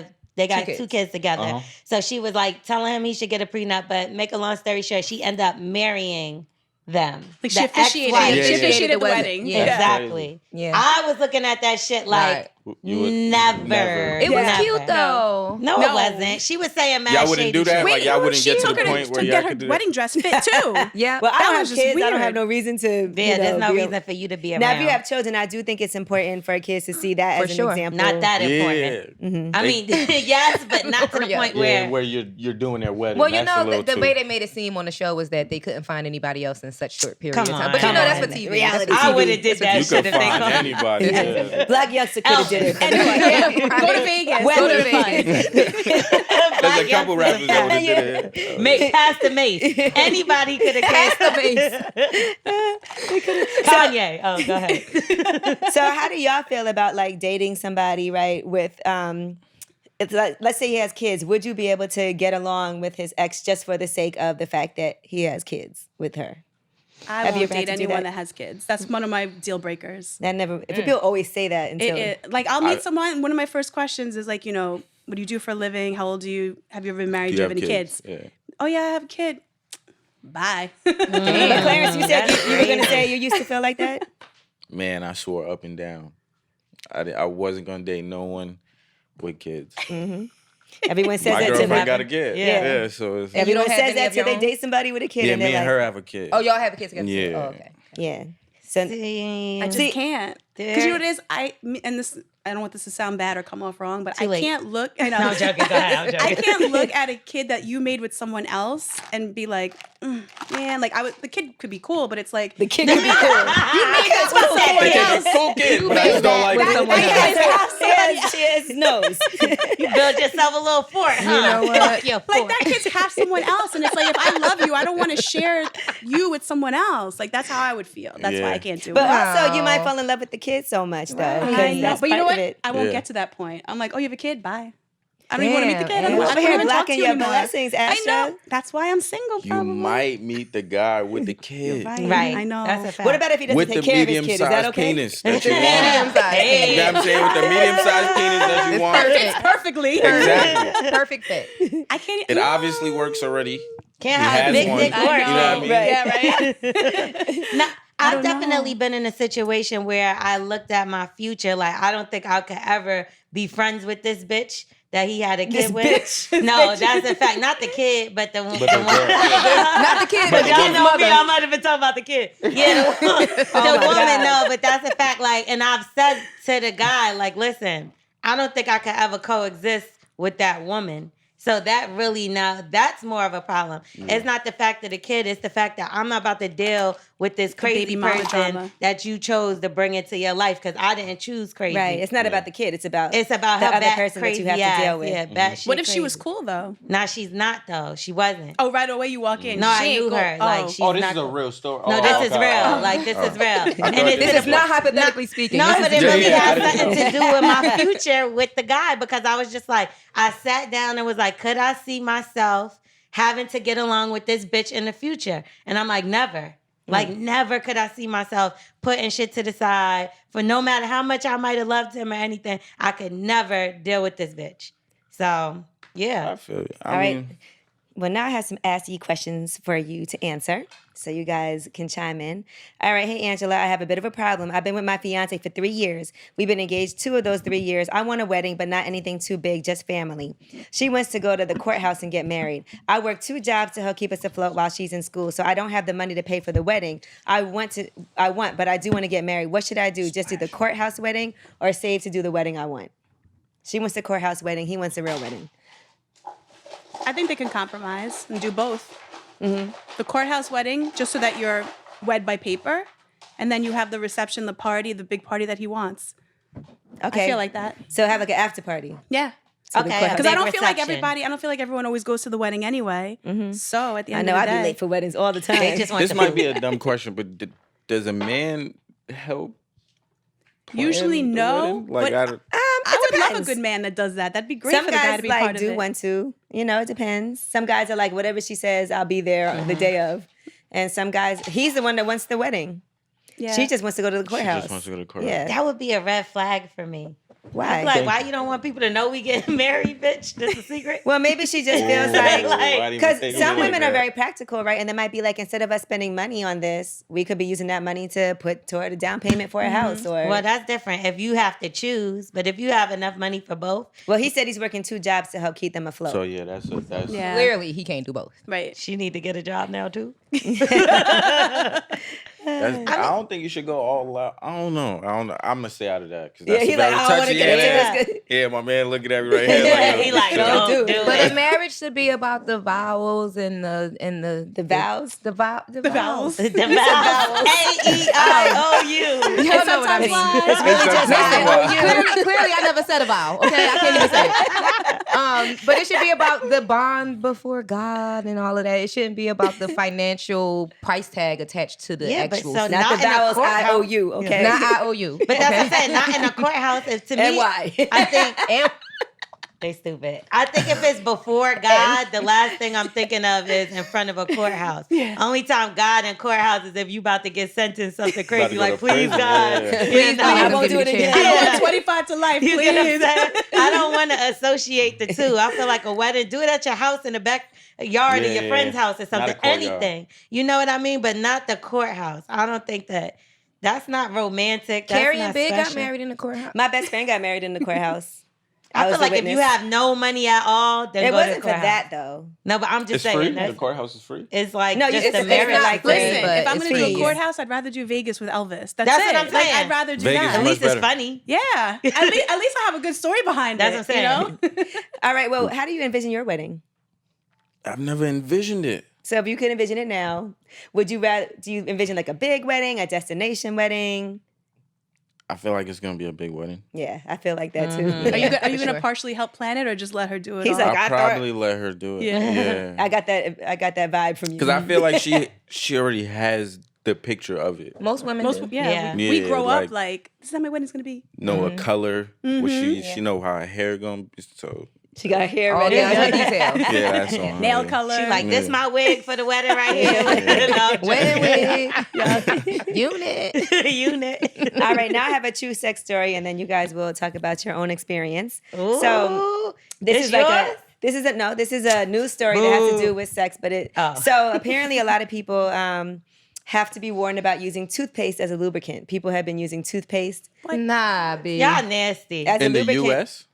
Two two kids. kids together. Uh-huh. So she was like telling him he should get a prenup, but make a long story short, she ended up marrying them. Like The she officiated. ex-wife. She Yeah, yeah. officiated the wedding. wedding. Yeah. Exactly. Yeah. I was looking at that shit like You would never. It was never. cute though. No, No. it wasn't. She was saying mad Y'all wouldn't shady do that? shit. Like, y'all wouldn't she get to took the her point where to y'all get her could do wedding dress fit too. Yeah. Well, I That don't have was just kids. I don't weird. have no reason to. Yeah, there's no be reason for you to be around. Now, if you have children, I do think it's important for kids to see that For as an sure. example. Not that important. Yeah. I mean, yes, but not to the Yeah. point Yeah, where. where you're doing their wedding. Well, you That's a know, little the too- way they made it seem on the show was that they couldn't find anybody else in such short period Come of time. on. But you Come know, that's on. what TV. Reality. That's I what would TV have did that You shit could if they find called. anybody. Yeah. Black Youngster could have did it. Anyone. Go to Vegas. When Go to we Vegas. There's a couple rappers that would have did it. Make past the mace. Anybody could have Pass cast the base. Kanye. Oh, go ahead. So, how do y'all feel about like dating somebody, right? With it's like, let's say he has kids. Would you be able to get along with his ex just for the sake of the fact that he has kids with her? I Have you won't ever had date to do anyone that? that has kids. That's one of my deal breakers. That never. People always say that until. Like I'll meet someone. One of my first questions is like, you know, what do you do for a living? How old are you? Have you ever been married? Do you have any kids? Yeah. Oh yeah, I have a kid. Bye. But Clarence, you said you were going to say you used to feel like that. Man, I swore up and down. I wasn't gonna date no one with kids. Everyone says My that to girlfriend them. got a kid. Yeah. Yeah. So it's, And you Everyone don't have says any that of till your they own? date somebody with a kid, yeah, and me they're and like, her have a kid. Oh, y'all have a kid together? Yeah. Oh, okay. yeah. So I just can't. Because you know what it is? I don't want this to sound bad or come off wrong, but Too I late. can't look. I know. No, I'm joking. Go ahead. I'm I joking. can't look at a kid that you made with someone else and be like, man, like the kid could be cool, but it's like the kid could be cool. you made this with someone They else. take a cool kid, but I just don't like with it. someone else. She has nose. You build yourself a little fort, huh? You know what? Fuck your Like fort. that kid's half someone else, and it's like if I love you, I don't want to share you with someone else. Like that's how I would feel. That's why Yeah. I can't do But it. also, you might Wow. fall in love with the kid so much, though. I 'cause know. that's But you know part what? of it. I won't Yeah. get to that point. I'm like, oh, you have a kid? Bye. I don't even want to meet the kid. I Damn, don't want over to here talk to blocking you your anymore. blessings, I Astra. know. That's why I'm single. You Probably. might meet the guy with the kid. Right. I know. That's a fact. What about if he doesn't With take the care of his kid? Is that medium-sized okay? penis that you Medium want. size. Hey. You know what I'm saying? With the medium-sized penis that you want. Fits perfectly. Exactly. Perfect fit. I can't. It obviously works already. Can't He have has big one. dick You work. know what I mean? Right. Yeah, right. No, I've don't know. definitely been in a situation where I looked at my future like I don't think I could ever be friends with this bitch that he had a kid This with. bitch. No, that's a fact. Not the kid, but the one. But the girl. Not the kid, but the Y'all kid's know mother. me. I might have been talking about the kid. Yeah, the my woman. God. No, but that's a fact. Like, and I've said to the guy, like, listen, I don't think I could ever coexist with that woman. So that really that's more of a problem. It's not the fact of the kid. It's the fact that I'm not about to deal with this crazy baby mama person drama. that you chose to bring into your life because I didn't choose crazy. Right. It's not about the kid. It's about It's about the her other bat person that crazy you have ass. to deal with. Yeah, batshit What if she was crazy. cool though? Nah, she's not though. She wasn't. Oh, right away you walk in. No, I She ain't knew cool. her. Like she's Oh, this not is a cool. real story. No, Oh, this okay. is real. Oh. Like this is real. I And thought it's This to is the not hypothetically speaking. No, This but is it really Yeah, I has didn't something know. to do with my future with the guy because I was just like, I sat down and was like, could I see myself having to get along with this bitch in the future? And I'm like, never. Like, never could I see myself putting shit to the side for no matter how much I might have loved him or anything. I could never deal with this bitch. So, yeah. I feel you. All right. Well, now I have some Ask Yee questions for you to answer, so you guys can chime in. All right, hey, Angela, I have a bit of a problem. I've been with my fiance for 3 years. We've been engaged 2 of those 3 years. I want a wedding, but not anything too big, just family. She wants to go to the courthouse and get married. I work 2 jobs to help keep us afloat while she's in school, so I don't have the money to pay for the wedding. But I do want to get married. What should I do? Just do the courthouse wedding or save to do the wedding I want? She wants the courthouse wedding. He wants a real wedding. I think they can compromise and do both. Mm-hmm. The courthouse wedding, just so that you're wed by paper, and then you have the reception, the party, the big party that he wants. Okay. I feel like that. So have like an after party. Yeah. So the Okay, courthouse- Because I big don't feel like reception. I don't feel like everyone always goes to the wedding anyway. So at the I end know of I the day. be late for weddings all the time. They just want This the might food. be a dumb question, but does a man help? Usually plan the no, wedding? Like, but I would love a depends. good man that does that. That'd be great Some for the guy guys to be like part of do it. want to. You know, it depends. Some guys are like, whatever she says, I'll be there the day of. And some guys, he's the one that wants the wedding. Yeah. She just wants to go to the she courthouse. just wants to go to the courthouse. Yeah. That would be a red flag for me. Why? Like, why you don't want people to know we getting married, bitch? This a secret? Well, maybe she just feels Ooh, like, I didn't even because think some of it women like are that. very practical, right? And they might be like, instead of us spending money on this, we could be using that money to put toward a down payment for a house. Or Well, that's different if you have to choose. But if you have enough money for both, well, he said he's working 2 jobs to help keep them afloat. So yeah, that's Yeah. Clearly, he can't do both. Right. she need to get a job now too. I don't think you should go all out. I don't know. I'm gonna stay out of that because Yeah, that's he like, very I don't want to touchy. get into Yeah, this. yeah, my man looking at me right here. Yeah, Like, he like, Don't don't do do it. But it. a marriage should be about the vows and The vows? the vows. The vowels. A-E-I-O-U. You don't know what I mean. Sometimes really just Listen, clearly, I never said a vow. Okay, I can't even say it. But it should be about the bond before God and all of that. It shouldn't be about the financial price tag attached to the Yeah, but actual. so Not the Not in a vowels, courthouse. I-O-U, okay? not IOU. But that's what I'm saying. Not in a courthouse. If to me, And why? I think And they stupid. I think if it's before God, the last thing I'm thinking of is in front of a courthouse. Only time God in courthouse is if you about to get sentenced something About to crazy, go like to please prison, God, yeah. you know. I Please won't give do me it the again. chance. I Yeah. want 25 to life, You get what I'm please. saying? I don't want to associate the two. I feel like a wedding, do it at your house in the backyard of your Yeah. friend's house or Not a something. courtyard. Anything. You know what I mean? But not the courthouse. I don't think that's not romantic. That's Carrie not and Big special. got married in the courthouse. My best friend got married in the courthouse. I was feel the like if you witness. have no money at all, then It go to wasn't the for courthouse. that, though. No, but I'm just it's saying free. that's The courthouse is free. it's like No, just it's the not marriage. like free, Listen, but if I'm it's going to do a fees. courthouse, I'd rather do Vegas with Elvis. That's That's it. what I'm saying. Like, I'd rather do Vegas that. At much least it's better. funny. Yeah. At least I have a good story behind That's it. what I'm saying. You know? All right, well, how do you envision your wedding? I've never envisioned it. So if you could envision it now, do you envision like a big wedding, a destination wedding? I feel like it's gonna be a big wedding. Yeah, I feel like that too. Mhm. Are you Yeah, going for to sure. partially help plan it or just let her do it He's all? like, I'll I thought- probably let her do it. Yeah. Yeah. I got that vibe from you. Because I feel like she already has the picture of it. Most women Most, do. yeah, Yeah. we Yeah, grow like- up like, this is how my wedding's going to be. Know a color. What Mhm. she know how her hair gonna be. So she got her hair All ready. down to details. yeah, that's on her. Nail yeah. color. She like, this Yeah. my wig for the wedding right here. No, Wedding wig. Unit. Unit. All right, now I have a true sex story, and then you guys will talk about your own experience. Ooh, So this it's is like yours? this is a news story that has to Boo. do with sex, but Oh. so apparently a lot of people have to be warned about using toothpaste as a lubricant. People have been using toothpaste Nah, B. Y'all nasty. as In a the lubricant. U.S.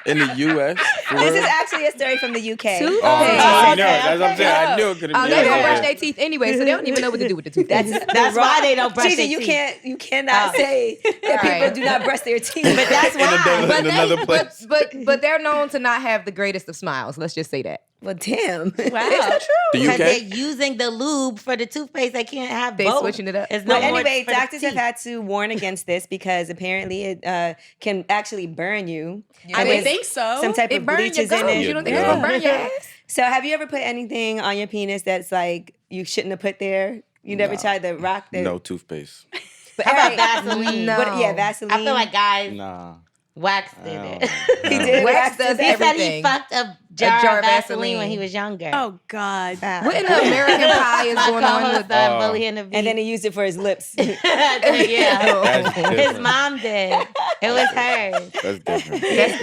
In the U.S. For This real? is actually a story from the UK. Toothpaste. Oh, Okay. I know. That's what I'm saying. I knew it could Oh, have they been. don't brush Yeah. their teeth anyway, so they don't even know what to do with the toothpaste. That's why they don't brush Gigi, their you teeth. you cannot say that people Right. do not brush their teeth. But that's why. In another place. But they're known to not have the greatest of smiles. Let's just say that. Well, damn. Wow. Is that true? The Because they're UK? using the lube for the toothpaste. They can't have They both. switching it up. It's no Well, more anyway, for the doctors have teeth. had to warn against this because apparently it can actually burn you. Yeah. I And would there's think so. Some type It of burns bleach your is in gums. it. You don't think Yeah. it's gonna burn your ass? So have you ever put anything on your penis that's like you shouldn't have put there? You never Nah. tried the rock? The, No toothpaste. But, How about all right. Vaseline? No. What, yeah, Vaseline. I feel like guys Nah. waxed I did don't- it. he no. did. Wax does He said he everything. fucked a jar, jar of of Vaseline Vaseline. when he was younger. Oh God. What in the American Pie is My going on co-host with started Oh. bullying the beat. And then he used it for his lips. yeah. That's His different. mom did. It was hers. That's different. That's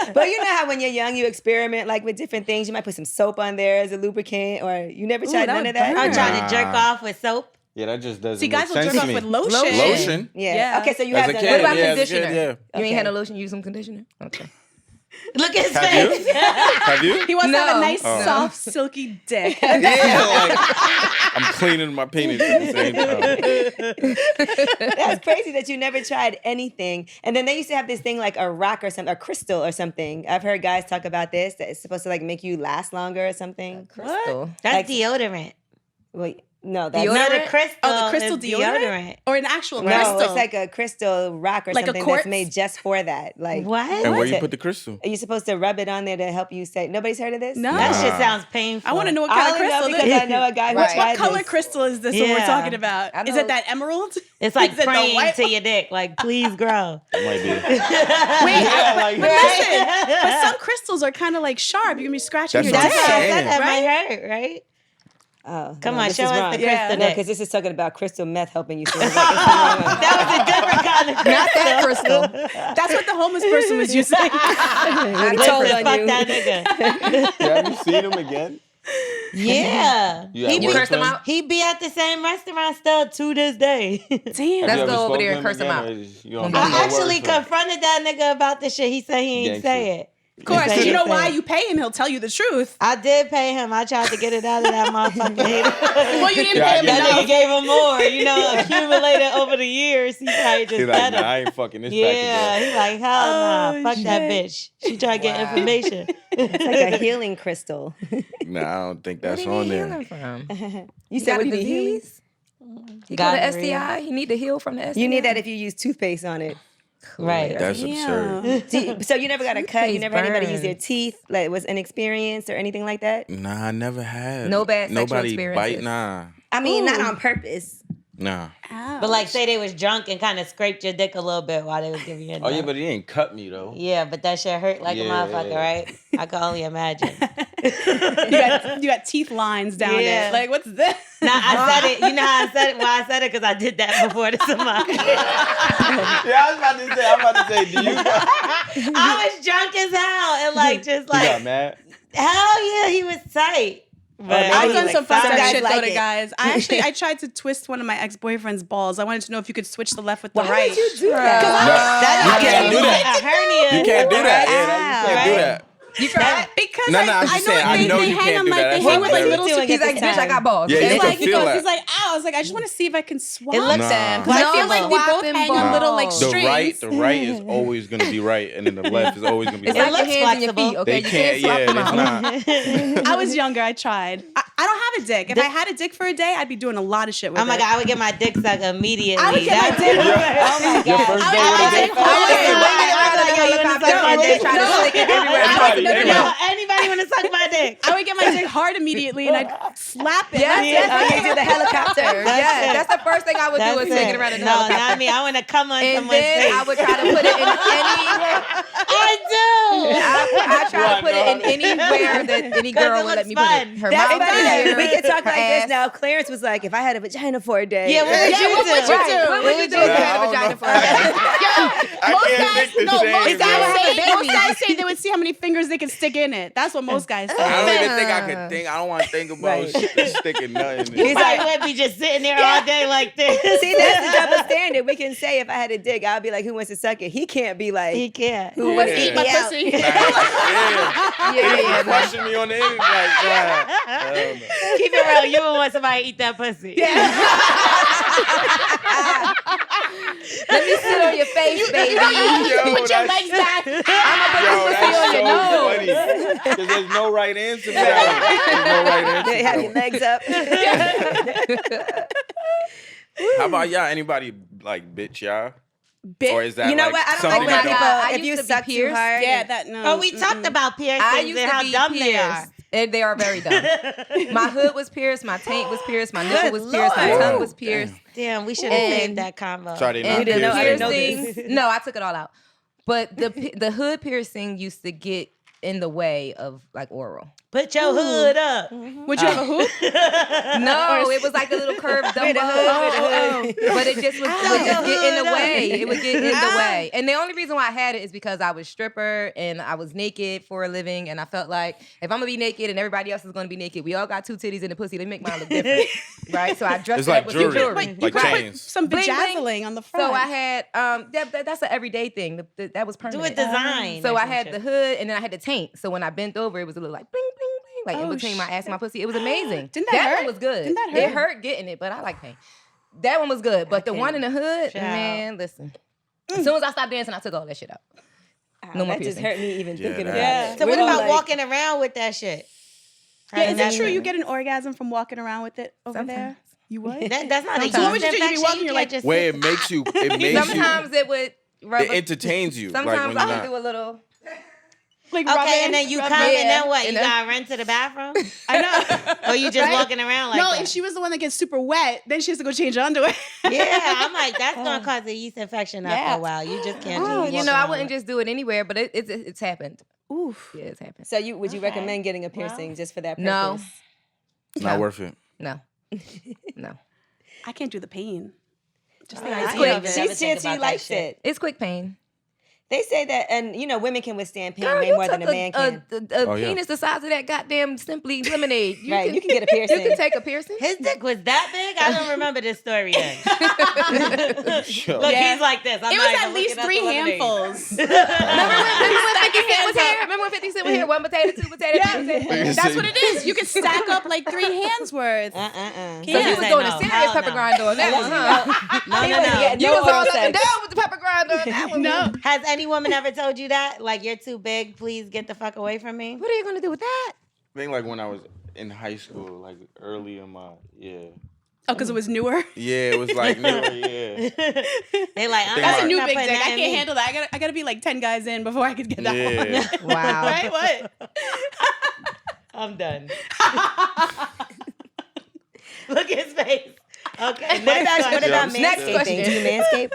gross. But you know how when you're young, you experiment like with different things. You might put some soap on there as a lubricant, or you never tried that none would of that. burn. I'm trying to jerk Nah. off with soap. Yeah, that just doesn't See, make guys will sense jerk to off me. with lotion. Lotion? Yeah. Yeah. Okay, so you As have a done kid, What about that. yeah, as a conditioner? kid, yeah. You Okay. ain't had no lotion, use some conditioner? Okay. Look at his Have you? face. Have you? He wants to have No. a nice, Oh. soft, silky dick. Yeah, like I'm cleaning my penis at the same time. That's crazy that you never tried anything. And then they used to have this thing like a rock or something, a crystal or something. I've heard guys talk about this, that it's supposed to like make you last longer or something. Crystal. That's Like- deodorant. Wait, no, that's No, the Deodorant? crystal. Oh, the crystal is deodorant? Or an actual no, crystal? it's like a crystal rock or Like a something quartz? that's made just for that. Like What? And where you What? put the crystal? Are you supposed to rub it on there to help you say? Nobody's heard of this? No. That shit Nah. sounds painful. I want to know what I kind of only know crystal because this I know a guy who Right. tried What color this. crystal is this what we're Yeah. talking about? I Is know- it that emerald? It's like Is it the praying white to your dick, like please grow. It might be. Wait, like- but listen, but some crystals are kind of like sharp. You're gonna be scratching That's your what That's dick. what I saying. said. That Right? might hurt, right? Oh, Come no, on, this show is us wrong. the crystal No, dick. because this is talking about crystal meth helping you. So it's like, it's the wrong one. That was a different kind of crystal. Not that crystal. That's what the homeless person was using. He told Listen, on fuck you. that nigga. Have you seen him again? Yeah. You He at be, work cursed him with out? he be at the same restaurant still to this day. Damn. Let's You ever go over spoke there to and curse him again, out. or is you don't I got no I actually words for him? confronted that nigga about the shit. He said he ain't Gangster. say it. Of course, He 'cause said you he know said why? it. You pay him, he'll tell you the truth. I did pay him. I tried to get it out of that motherfucker. Well, you didn't Yeah, pay I him did. That enough. nigga gave him more, accumulated over the years. He probably just He's like, said nah, him. I ain't fucking this Yeah, package he's like, hell nah, Oh, fuck that shit. bitch. She tried to get Wow. information. It's like a healing crystal. up. Nah, I don't think Where that's did he on heal there. him from? You He said got what a did he heal? disease? He got an Gonorrhea. STI. He need to heal from the STI. You need that if you use toothpaste on it. Right. That's absurd. So you never got a cut. You Toothpaste never had anybody use their burns. teeth. Like was inexperienced or anything like that. Nah, I never had. No bad sexual Nobody experiences? bite. Nah, I mean, not Ooh. on purpose. nah. But like, say they was drunk and kind of scraped your dick a little bit while they was giving you a Oh yeah, nut. but he ain't cut me though. Yeah, but that shit hurt like a Yeah. motherfucker, right? I can only imagine. you got teeth lines down Yeah. it. Like, what's this? Now I said it. You know how I said it? Why I said it? Because I did that before to somebody. Yeah, I was about to say, do you? I was drunk as hell and like just You got like mad? hell yeah, he was tight. But maybe I've Like, done some fucked some up guys shit like though to it. guys. I tried to twist one of my ex-boyfriend's balls. I wanted to know if you could switch the left with the Why right. would you do that? No, you can't do that. A hernia. You can't do that. Yeah, Ow. you can't do that. You tried? Because No, I, no, I'm I just know, saying, I they, know they you hang can't on do like that. they That's hang with like what little. you're doing He's at like, this bitch, I time. got balls. Yeah, Okay? you He's can like, he feel goes, that. he's like, ow. I was like, I just want to see if I can swap It looks them. bad. Because I feel No, like we both swapping hang on little like balls. strings. The right is always gonna be right, and then the left is always gonna be It's left. like your looks hands and your feet, flexible. okay? They You can't. swap Yeah, them it's out. not. I was younger. I tried. I don't have a dick. If I had a dick for a day, I'd be doing a lot of shit with Oh my it. god, I would get my dick sucked immediately. I would get my That's- dick. Oh my Your god. first I day would with a get dick? my dick. Anybody want to suck my dick? I would get my dick hard immediately and I'd slap it. Yes, yes, Oh, you do the helicopter. Yes, that's the first thing I would do That's is take it it. around in the No, helicopter. not me. I want to come on And someone's then face. I would try to put it in any. I do. I try to put it in anywhere that any girl it would let looks me put fun. it. Her That's mouth, funny. her ear, We can talk her like this ass. now. Clarence was like, if I had a vagina for a day. Yeah, what would you what do? would you Right. do? What would you do if you Yeah, had a I vagina don't for a day? I Most can't guys, think the no, same, most bro. guys say they would see how many fingers they could stick in it. That's what most guys say. I don't even think I could think. I don't want to think about sticking nothing. You He's probably like- would be just sitting there all day like this. See, that's the double standard. We can say if I had a dick, I'll be like, who wants to suck it? He can't be like, He can't. who wants to Yeah. eat my pussy? Yeah. Question me on the internet. Like, Keep it real. You would want somebody to eat that pussy. Let me sit on your face, baby. Put your legs back. I'm gonna put this pussy on your so nose. funny. Because there's no right answer to that one. They have your legs up. How about y'all? Anybody like bitch y'all? Bit- Or is that You know like what? I don't something like when that people, I if used you to be suck too pierced. hard. Yeah, that no. Oh, we talked about piercings I used and to how be dumb they are. pierced. They are very dumb. My hood was pierced, my taint was pierced, my nipple Good was pierced, my Lord. tongue was pierced. Damn, we should have And- saved that combo. Sorry, they And not didn't know- I didn't know piercing. this. No, I took it all out. But the hood piercing used to get in the way of like oral. Put your hood up. Would you have a hoop? No, it was like a little curved Dumbo. But it just would just get in the way. It would get in the way. And the only reason why I had it is because I was stripper and I was naked for a living. And I felt like if I'm going to be naked and everybody else is going to be naked, we all got 2 titties in the pussy. They make mine look different. Right? So I dressed It's it like up with some jewelry. jewelry. Like Right. chains. Some Bling, bling. bedazzling on the front. So I had, that's an everyday thing. That was Do permanent. a design. So or I some had shit. the hood and then I had the taint. So when I bent over, it was a little like bling, bling, bling, like in Oh, between my ass and my pussy. It was amazing. Didn't that hurt? one was good. Didn't that It hurt? hurt getting it, but I like pain. That one was good. But the one in the hood, Child. man, listen. As soon as I stopped dancing, I took all that shit out. No more That just piercing. hurt me even Yeah, thinking that- about Yeah. it. So what We're about like- walking around with that shit? How Yeah, does is that it true feel? you get an orgasm from walking around with it over there? Sometimes. You would? That's not a Sometimes. yeast What would you do? You'd be infection. walking, You you're can't like, just Where sit- it makes you, Sometimes it would rub. it entertains you. Sometimes like when I you're would not. do a little. Like Okay, rubbing, and then you come rubbing. and then what? And You then- gotta run to the bathroom? I know. Or you just Right? walking around like No, that? if she was the one that gets super wet, then she has to go change her underwear. Yeah, I'm like, that's gonna cause a yeast infection after Yeah. a while. You just can't Oh, just you walk know, I around wouldn't with- just do it anywhere, but it's happened. Oof. Yeah, it's happened. So would you Okay. recommend getting a piercing just for that purpose? No. It's not No. worth it. No. No. I can't do the pain. Just the I idea ain't Quick, of never it. think she said she about that likes shit. it. It's quick pain. They say that, and women can withstand pain Girl, way you more than a took man can. a Oh, yeah. penis the size of that goddamn Simply lemonade. Right, you can get a piercing. You can take a piercing. His dick was that big? I don't remember this story then. Yo. Look, Yeah. he's like this. I'm It not was even at least looking at 3 the lemonade. handfuls. Remember when 50 Cent was here? Remember when 50 Cent was here? 1 potato, 2 potato, 3 potato. That's what it is. You can stack up like 3 hands worth. So Yeah. you was Say doing no. a serious Hell pepper no. grinder on that one, huh? No, He no, wasn't no. getting You no was all oral up and sex. down with the pepper grinder on that one. No. Has any woman ever told you that? Like, you're too big, please get the fuck away from me? What are you gonna do with that? I think like when I was in high school, like early in my Oh, because it was newer. yeah, it was like newer, yeah. They like, That's That's a Right. new not big putting dick. that I in can't me. handle that. I gotta be like 10 guys in before I could get that Yeah. one. Wow. Right? What? I'm done. Look at his face. Okay. What about Yeah, manscaping? I'm Next question. Do you manscape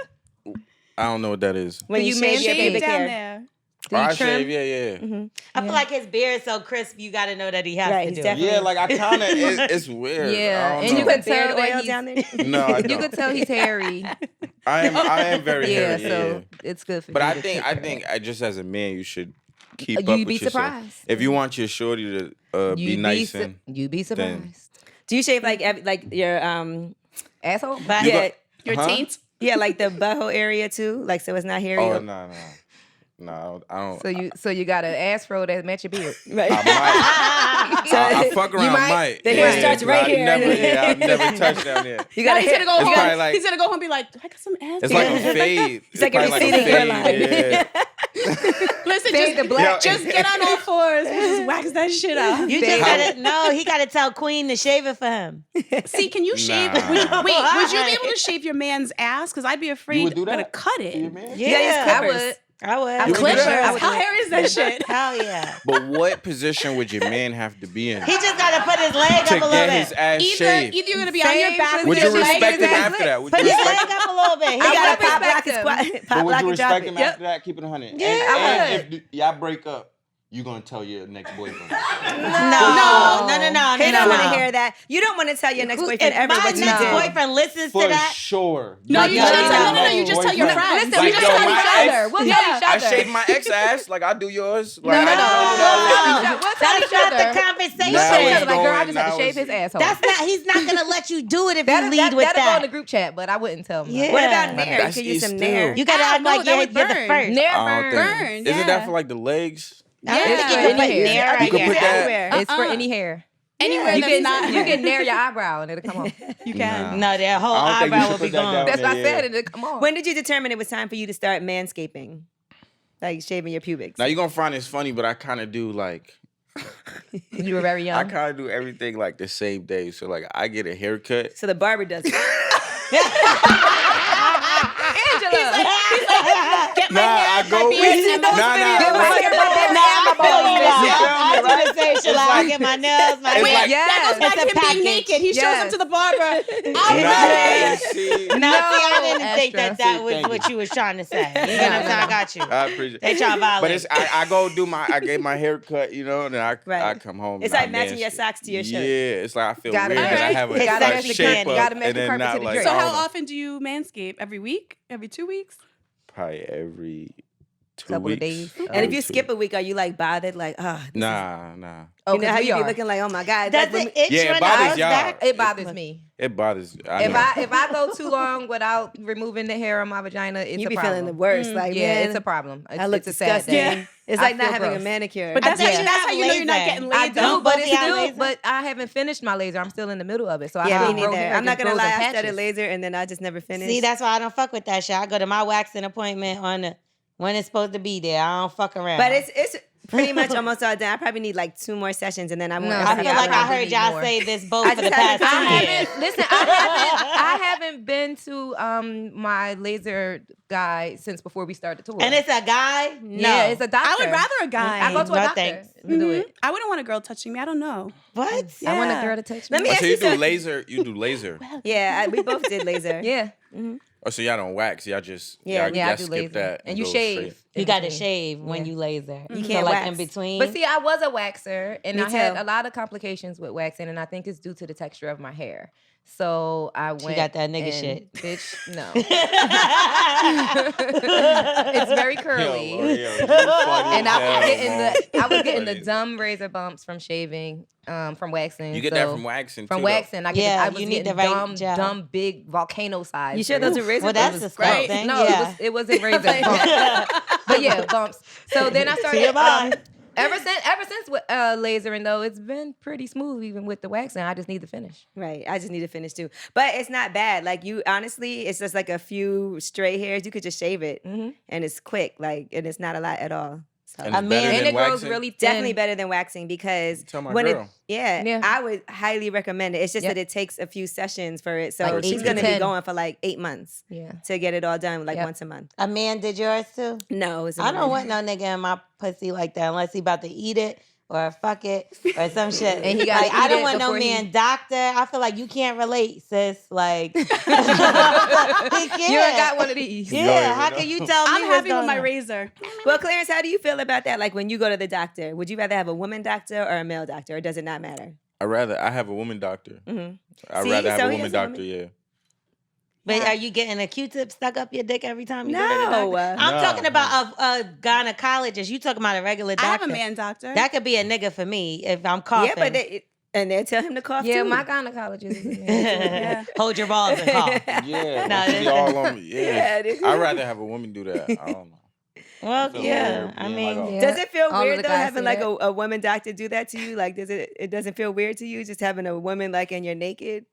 I don't know what that is. when Do you you shave your manscape pubic down hair? there. Do you I trim? shave, yeah. I feel like his beard's so crisp, you got to know that he has Right, to he's do definitely- it. Yeah, like I kind of, it's weird. Yeah, I don't and know. you could Beard tell that oil he's- down there? No, I You don't. could tell he's hairy. I am very Yeah, hairy. so it's good for But you. I to think take care of just as a man, you should keep You'd up with be yourself. surprised. If you want your shorty to it. be nice su- and you'd be surprised. Do you shave like your Asshole. But You yeah got- Your Huh? taint. yeah like the butthole area too, like so it's not hairy? oh no, I don't. So you got an ass fro that match your beard. Right. I might. I fuck around, might- the hair starts right here. I've never touched down there. You got He's gonna go It's home. probably like- He's gonna go home and be like, "Do I got some ass?" It's like a fade. It's like a probably receding hairline. Yeah. Listen, Fade just, to black. just get on all fours and just wax that shit out. you just gotta, no, he got to tell Queen to shave it for him. See, can you shave? Nah. Would you be able to shave your man's ass? Because I'd be afraid would do I'm gonna that? cut To your it. man? Yeah, use I clippers. would. I would. You would do Clippers. that? How hairy is that shit? Hell yeah. But what position would your man have to be in He just got to put his leg to up a little get his bit. ass shaved? Either you're gonna be on your Same back. Would with you your leg respect in him his after that? Would Put you his respect leg up a little bit. He He got got would a pop respect like a him. squat, But pop would like you a respect drop him it. after that? Keep it 100. Yeah, and if y'all break up, you gonna tell your next boyfriend. No. He don't want to hear share that. You don't want to tell your next boyfriend If ever my what you next did. boyfriend listens For to that, sure. No, you just tell no, you just tell your Boyfriend. friends. Listen, we Like, just yo, tell my each ex- other. We'll tell each I other. shaved my ex ass like I do yours. No, Like, no, I no. know. We'll tell each that's not other. the conversation. We'll tell each other. Now Like, girl, I it's just had to going- shave his asshole. That's not. He's not gonna let you do it if That'll, you lead with that'll go in that. the group chat, but I wouldn't tell him. Yeah. What about But Nair? You that's- could use it's some still- Nair. You gotta act no, like that you're would the burn. first. Nair I don't burn. think. Burn, Isn't that yeah. for like the legs? I don't Yeah. think you Yeah. can put Any hair. Nair on You can your put that- Everywhere. It's for any hair. Anywhere You that's can, not you can nair your eyebrow and it'll come off. You can. No, their whole I don't think you eyebrow should will be put that gone. down. That's what I Yeah. said, and it'll come off. When did you determine it was time for you to start manscaping? Like shaving your pubics? Now you're gonna find this funny, but I kind of do like You were very I young. kind of do everything like the same day. So like I get a haircut. So the barber does it. Angela. Nah, I go. We see those videos. Nah, Right. I feel you now. You feel me, I was right? gonna say, shall I get my nails, my It's hair? like- That goes back It's a to him package. being naked. He shows Yes. up to the barber. Nah, see, No, see, I didn't Astra. think that See, was thank what you. you was trying to say. You know what I'm saying? I got you. I appreciate. They try to violate. But it's I go do I get my hair cut, you know, and then I Right. come home. It's and like I matching your manscape. socks to your shirt. Yeah, it's like I feel Gotta weird match- that I have Gotta a match the shape candy. up Gotta match and the then carpet not to the like drapes. So I how don't know, often do you manscape? Every week? Every 2 weeks? probably every 2 Couple of weeks. days. And if Every you 2 skip a week, are you like bothered? Like, Nah. Oh, you know 'cause how we you be are. looking like, oh my God. Does Like, when it itch Yeah, it when bothers I was y'all. back? It bothers me. It bothers. I If know. I go too long without removing the hair on my vagina, it's you a be problem. feeling the worst. Like, Yeah, man, it's a problem. It's, I look it's a sad disgusting. day. Yeah. It's I like not feel having a gross. manicure. But that's, I how, bet you, you that's have how you know you're not laser. getting I laid. do, Don't but both it's of y'all still. laser? But I haven't finished my laser. I'm still in the middle of it, so I Yeah, still me grow neither. hair. I'm not It gonna grows in lie. I started patches. laser and then I just never finished. See, that's why I don't fuck with that shit. I go to my waxing appointment on the when it's supposed to be there. I don't fuck around. But it's pretty much almost all done. I probably need like 2 more sessions and then I'm. No, I feel Yeah, like I probably heard need y'all more. say this both I for the just past haven't 2 I years. haven't listen. I haven't been to my laser guy since before we started tour. And it's a guy? No. Yeah, it's a doctor. I would rather a guy. I go to a No, doctor thanks. to do it. I wouldn't want a girl touching me. I don't know. What? I want a Yeah. girl to touch me. Let me Oh, ask so you you do something. laser? You do laser? Yeah, we both did laser. Yeah, Oh, so y'all don't wax? Y'all just Yeah. y'all, yeah, I y'all do skip laser. that And you go shave. straight. You in got to between. shave when Yeah. you laser. You So can't like wax. in between. But see, I was a waxer, and Me I had too. a lot of complications with waxing, and I think it's due to the texture of my hair. So I went. got that nigga and- shit. bitch. No, it's very curly. And I was getting the dumb razor bumps from shaving, from waxing. You get that from waxing From too, waxing, I Yeah, was you need getting the right gel. dumb, big volcano size. You sure those are razors. razor well, that's bumps? disgusting. No, Yeah. it wasn't razor bumps. But yeah, bumps. So then I started. TMI. Ever since with lasering though, it's been pretty smooth even with the waxing. I just need to finish. Right. I just need to finish too. But it's not bad. Like you honestly, it's just like a few stray hairs. You could just shave it Mhm. and it's quick. Like and it's not a lot at all. So And I it's mean- better And than it grows waxing? really thin. definitely better than waxing because Tell my when girl. Yeah. I would highly recommend it. It's just Yep. that it takes a few sessions for it. So Like she's 8 gonna to be 10. going for like 8 months Yeah. to get it all done like Yep. once a month. A man did yours too? No, it's a I don't woman. want no nigga in my pussy like that unless he about to eat it or fuck it or some shit. And he gotta like, I eat don't it want no before he- man doctor. I feel like you can't relate, sis. Like, he can't. You ain't got one of these. Yeah, Yeah, how you can know. you tell me I'm what's happy with going my on? razor. Well, Clarence, how do you feel about that? Like when you go to the doctor, would you rather have a woman doctor or a male doctor, or does it not matter? I have a woman doctor. Mm-hmm. I'd See? rather have So a he woman has a woman- doctor. Yeah. But are you getting a Q-tip stuck up your dick every time you go to the No. doctor? I'm No. talking about a gynecologist. You talking about a regular I doctor. have a man doctor. That could be a nigga for me if I'm coughing. Yeah, but they'll tell him to cough Yeah, too. my gynecologist is a man. Hold your balls and cough. Yeah. No, she be this- all on me. Yeah. Yeah, this- I'd rather have a woman do that. I don't know. Well, feel yeah. weird I being mean, like, Yeah. Does it feel All of weird the though guys having say like that. a woman doctor do that to you? Like, it doesn't feel weird to you just having a woman like and you're naked?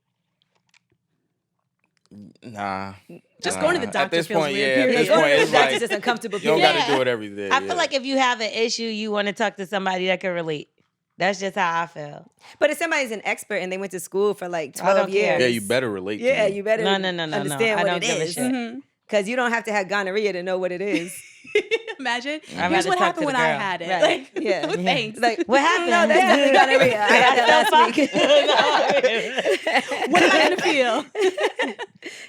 Nah. Just nah. going to the At doctor this feels point, weird, yeah. At period. this point, it's That's like just uncomfortable. you don't period. got to do it every day. I yeah. feel like if you have an issue, you want to talk to somebody that can relate. That's just how I feel. But if somebody's an expert and they went to school for like I don't 12 years, care. Yeah, you better relate. Yeah, to me. you better No. understand I what don't it give a is. shit. Mhm. Because you don't have to have gonorrhea to know what it is. Imagine. I'd Here's rather what talk happened to when the I girl. had it. Right. Like, Yeah. no, thanks. Like, What happened? No, that's definitely gonorrhea. I got that last week. what am I gonna feel?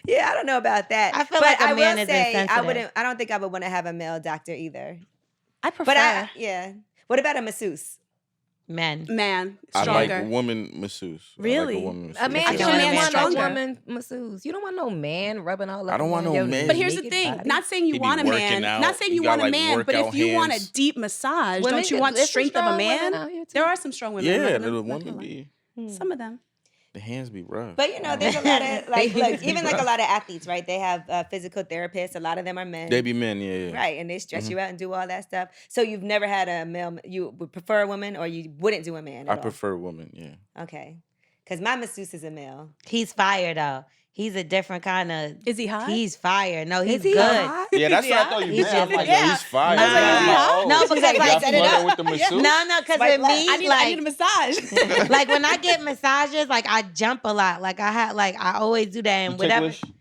Yeah, I don't know about that. I feel but like a I man will is say, insensitive. I don't think I would want to have a male doctor either. I prefer. But yeah. What about a masseuse? Men. Man, I stronger. like woman masseuse. Really? I like a woman A masseuse. man I you feel don't a man want a stronger. woman masseuse. You don't want no man rubbing all up. I don't want on no your man. But here's the naked thing. body. Not saying you He be want a working man. out. Not saying He you got, want a like, man. But if workout you want a hands. deep massage, Women don't you could- want there's some strength of a strong women man? out here, too. There are some strong women. I'm Yeah, not the gonna women lie. be Some of them. the hands be rough. But you know, there's a lot of like, look, even like a lot of athletes, right? They have physical therapists. A lot of them are men. They be men, yeah. Right, and they stretch you out and do all that stuff. So you've never had a male, you would prefer a woman, or you wouldn't do a man at I all? prefer women, yeah. Okay. Because my masseuse is a male. He's fire though. He's a different kind of. Is he hot? He's fire. No, he's he good. hot? Yeah, that's Is he what I hot? thought you He's meant. I'm just- like, Yeah. yo, he's fire. I was like, is he hot? No, She's because like, like, right, set it up. with the masseuse? no, because Swipe with left. me, I need a like, massage. like when I get massages, like I jump a lot. Like I always do that, and You whatever. ticklish?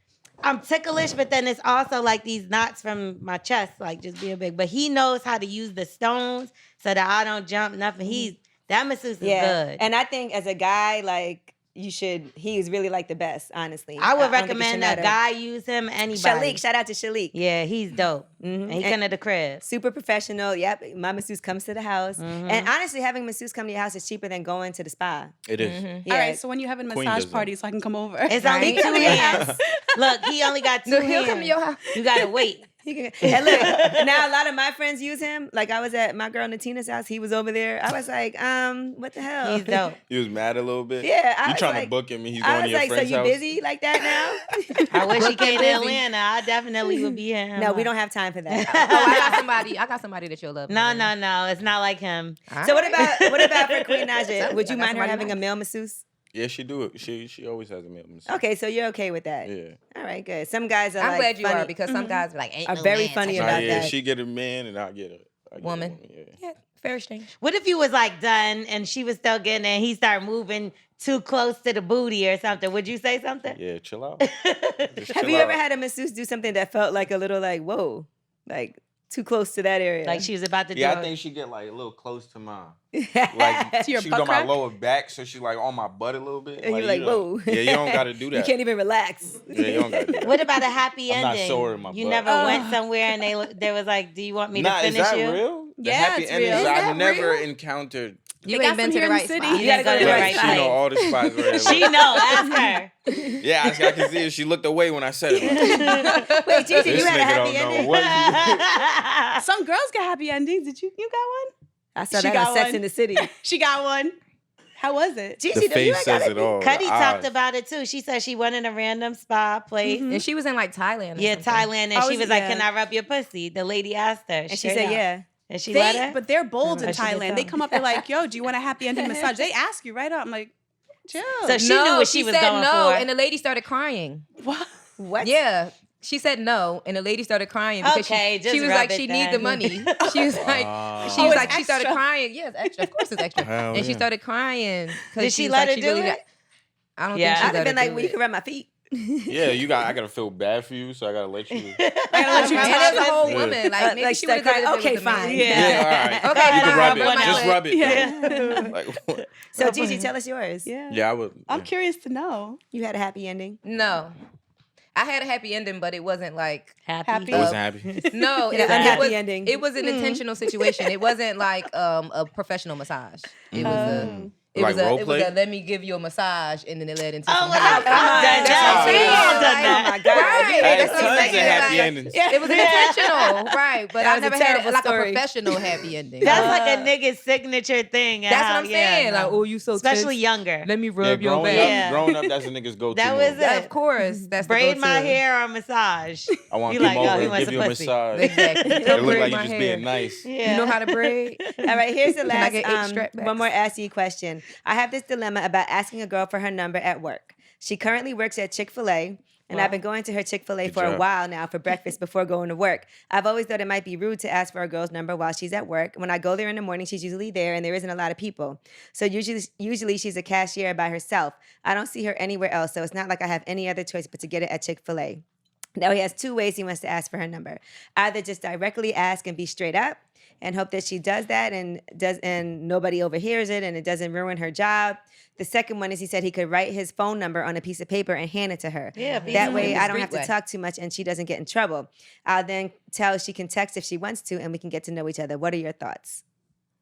I'm ticklish, but then it's also like these knots from my chest, like just being big. But he knows how to use the stones so that I don't jump nothing. That masseuse is good. And I think as a guy, like, he's really like the best, honestly. I would don't think it recommend should a matter. guy use him. Anybody. Shalik, shout out to Shalik. Yeah, he's dope. Mhm. And he And- come to the crib. Super professional. Yep. My masseuse comes to the house. And honestly, having masseuse come to your house is cheaper than going to the spa. It is. Yeah. All right, so when you having a Queen massage does that. party, so I can come over. It's only Right? 2 hands. Look, he only got 2 No, hands. he'll come to your house. You gotta wait. And look, now a lot of my friends use him. Like I was at my girl Natina's house. He was over there. I was like, what the hell? He's dope. He was mad a little bit. Yeah, I You was trying like- to book him and he's I going to was your like, so friend's you house? busy like that now? I wish he came to busy. Atlanta. I definitely would be him. No, we don't have time for that. I got somebody that you'll love. No, no, no. It's not like him. So what about for Queen Naija? Would you I got mind her somebody having a nice. male masseuse? Yeah, she do it. She always has a male masseuse. Okay, so you're okay with that. Yeah. All right, good. Some guys are I'm like glad you funny. are because some guys be like, ain't Are no very man funny touching about me. yeah, that. she get a man and I get a Woman. Yeah. Yeah, fair exchange. What if you was like done and she was still getting it and he started moving too close to the booty or something? Would you say something? Yeah, chill out. Just Have chill you ever out. had a masseuse do something that felt like a little like, whoa, like too close to that area? Like she was about to do Yeah, I it. think she get like a little close to mine. like, Like To your she butt got my crack? lower back, so she like on my butt a little bit. and you're like, you know, whoa. Yeah, you don't got to do that. You can't even relax. Yeah, you don't got to do that. What about a happy I'm not ending? sore in my You butt. never went somewhere and they was like, "Do you want me to Nah, is finish that you?" real? The Yeah, happy it's endings real. Is I've that never real? encountered. You They ain't got been some to the here in the right city. spot. You gotta go to the Yeah, right she spot. know all the spots. Right She know. Ask her. Yeah, I can see it. She looked away when I said it. Wait, Gigi, This you had a nigga happy don't know ending? what he- Some girls get happy endings. Did you got one? I saw She that got on Sex one. in the City. She got one. How was it? Gigi, The do you face got says it all. Cuddy The talked eyes. about it too. She said she went in a random spa place. And she was in like Thailand. Or Yeah, something. Thailand, and Oh, she was like, yeah. "Can I rub your pussy?" The lady asked her, And she straight said, up. yeah. And she let They, her. but they're bold in Oh, she did Thailand. They tell. come up, they're like, yo, do you want a happy ending massage? They ask you right up. I'm like, chill. So she knew what she was said going no, for. and the lady started crying. What? What? Yeah. She said no, and the lady started crying because Okay, she just was rub like, it she then. need the money. She was like, Wow. she Oh, was it's like, she started extra. crying. Yes, extra. Of course, it's extra. Hell And she yeah. started crying. 'cause Did she was let like, her do really it? got- I don't Yeah. think she I'd have let been her like, do well, you it. can rub my feet. Yeah, I gotta feel bad for you, so I gotta let you. I gotta let you And talk. there's a whole Yeah. woman. Like, maybe Like, she start would have crying. Okay, fine. Yeah, all right. Okay, You can fine. rub Rub it. my Just foot. rub it. Yeah. Like, what? So, Gigi, tell us yours. Yeah. Yeah, I would. I'm yeah. curious to know. You had a happy ending? No. I had a happy ending, but it wasn't like Happy. I wasn't happy. no. Yeah, It unhappy was, ending. It was an intentional situation. It wasn't like a professional massage. It was a. It Like was role it was play? a let me give you a massage, and then it led into Oh, some well, happy I've done endings. that. That's what I'm We've all saying, done like- that. Oh my God. Right. Hey, That's what I'm tons of saying, happy like, endings. It was intentional, right? But That I was a never had terrible like story. a professional happy ending. That's like a nigga's signature thing. and That's how- what I'm yeah, saying. no. Like, oh, you so especially tense. younger. Let me Yeah, rub your growing back. Yeah. up, growing up, that's a nigga's go-to. That was move. it. Of course, that's Braid the my go-to. hair or massage. I want You to like, come oh, over he and wants give a you a pussy. massage. Exactly. It Come look braid like you my just hair. being nice. Yeah. You know how to braid? All right, here's the I last get 8 strap backs? one more Ask You question. I have this dilemma about asking a girl for her number at work. She currently works at Chick-fil-A, and I've been going to her Chick-fil-A Good for a job. while now for breakfast before going to work. I've always thought it might be rude to ask for a girl's number while she's at work. When I go there in the morning, she's usually there, and there isn't a lot of people. So usually she's a cashier by herself. I don't see her anywhere else, so it's not like I have any other choice but to get it at Chick-fil-A. Now he has 2 ways he wants to ask for her number. Either just directly ask and be straight up and hope that she does that and nobody overhears it and it doesn't ruin her job. The second one is he said he could write his phone number on a piece of paper and hand it to her. Yeah, That way the I don't street have to way. talk too much and she doesn't get in trouble. I'll then tell she can text if she wants to and we can get to know each other. What are your thoughts?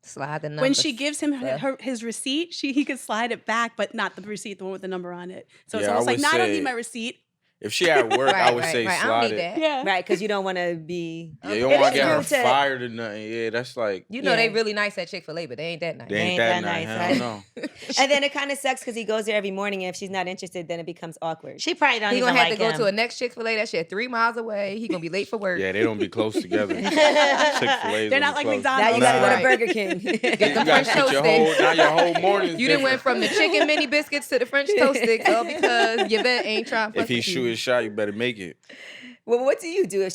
Slide the number. When she gives him his receipt, he could slide it back, but not the receipt, the one with the number on it. So it's Yeah, I almost like, would no, I don't say- need my receipt. If she at work, I would say I don't slide need it. that. Yeah. Right, because you don't want to be. Yeah, you don't It want to is get her rude to- fired or nothing. Yeah, that's like You know they Yeah. really nice at Chick-fil-A, but they ain't that nice. they ain't ain't that that nice. nice, I right? don't know. And then it kind of sucks because he goes there every morning, and if she's not interested, then it becomes awkward. She probably don't He even gonna have like to go him. to a next Chick-fil-A. That shit 3 miles away. He gonna be late for work. Yeah, they don't be close together. Chick-fil-A's They're not like Now McDonald's. you got to go to Right. Burger King. Get them You gotta French get toast your sticks. whole, now your whole morning. You done went from the chicken mini biscuits to the French toast sticks all because your vet ain't trying to fuck If he with shoot you. his shot, you better make it. Well, what do you do if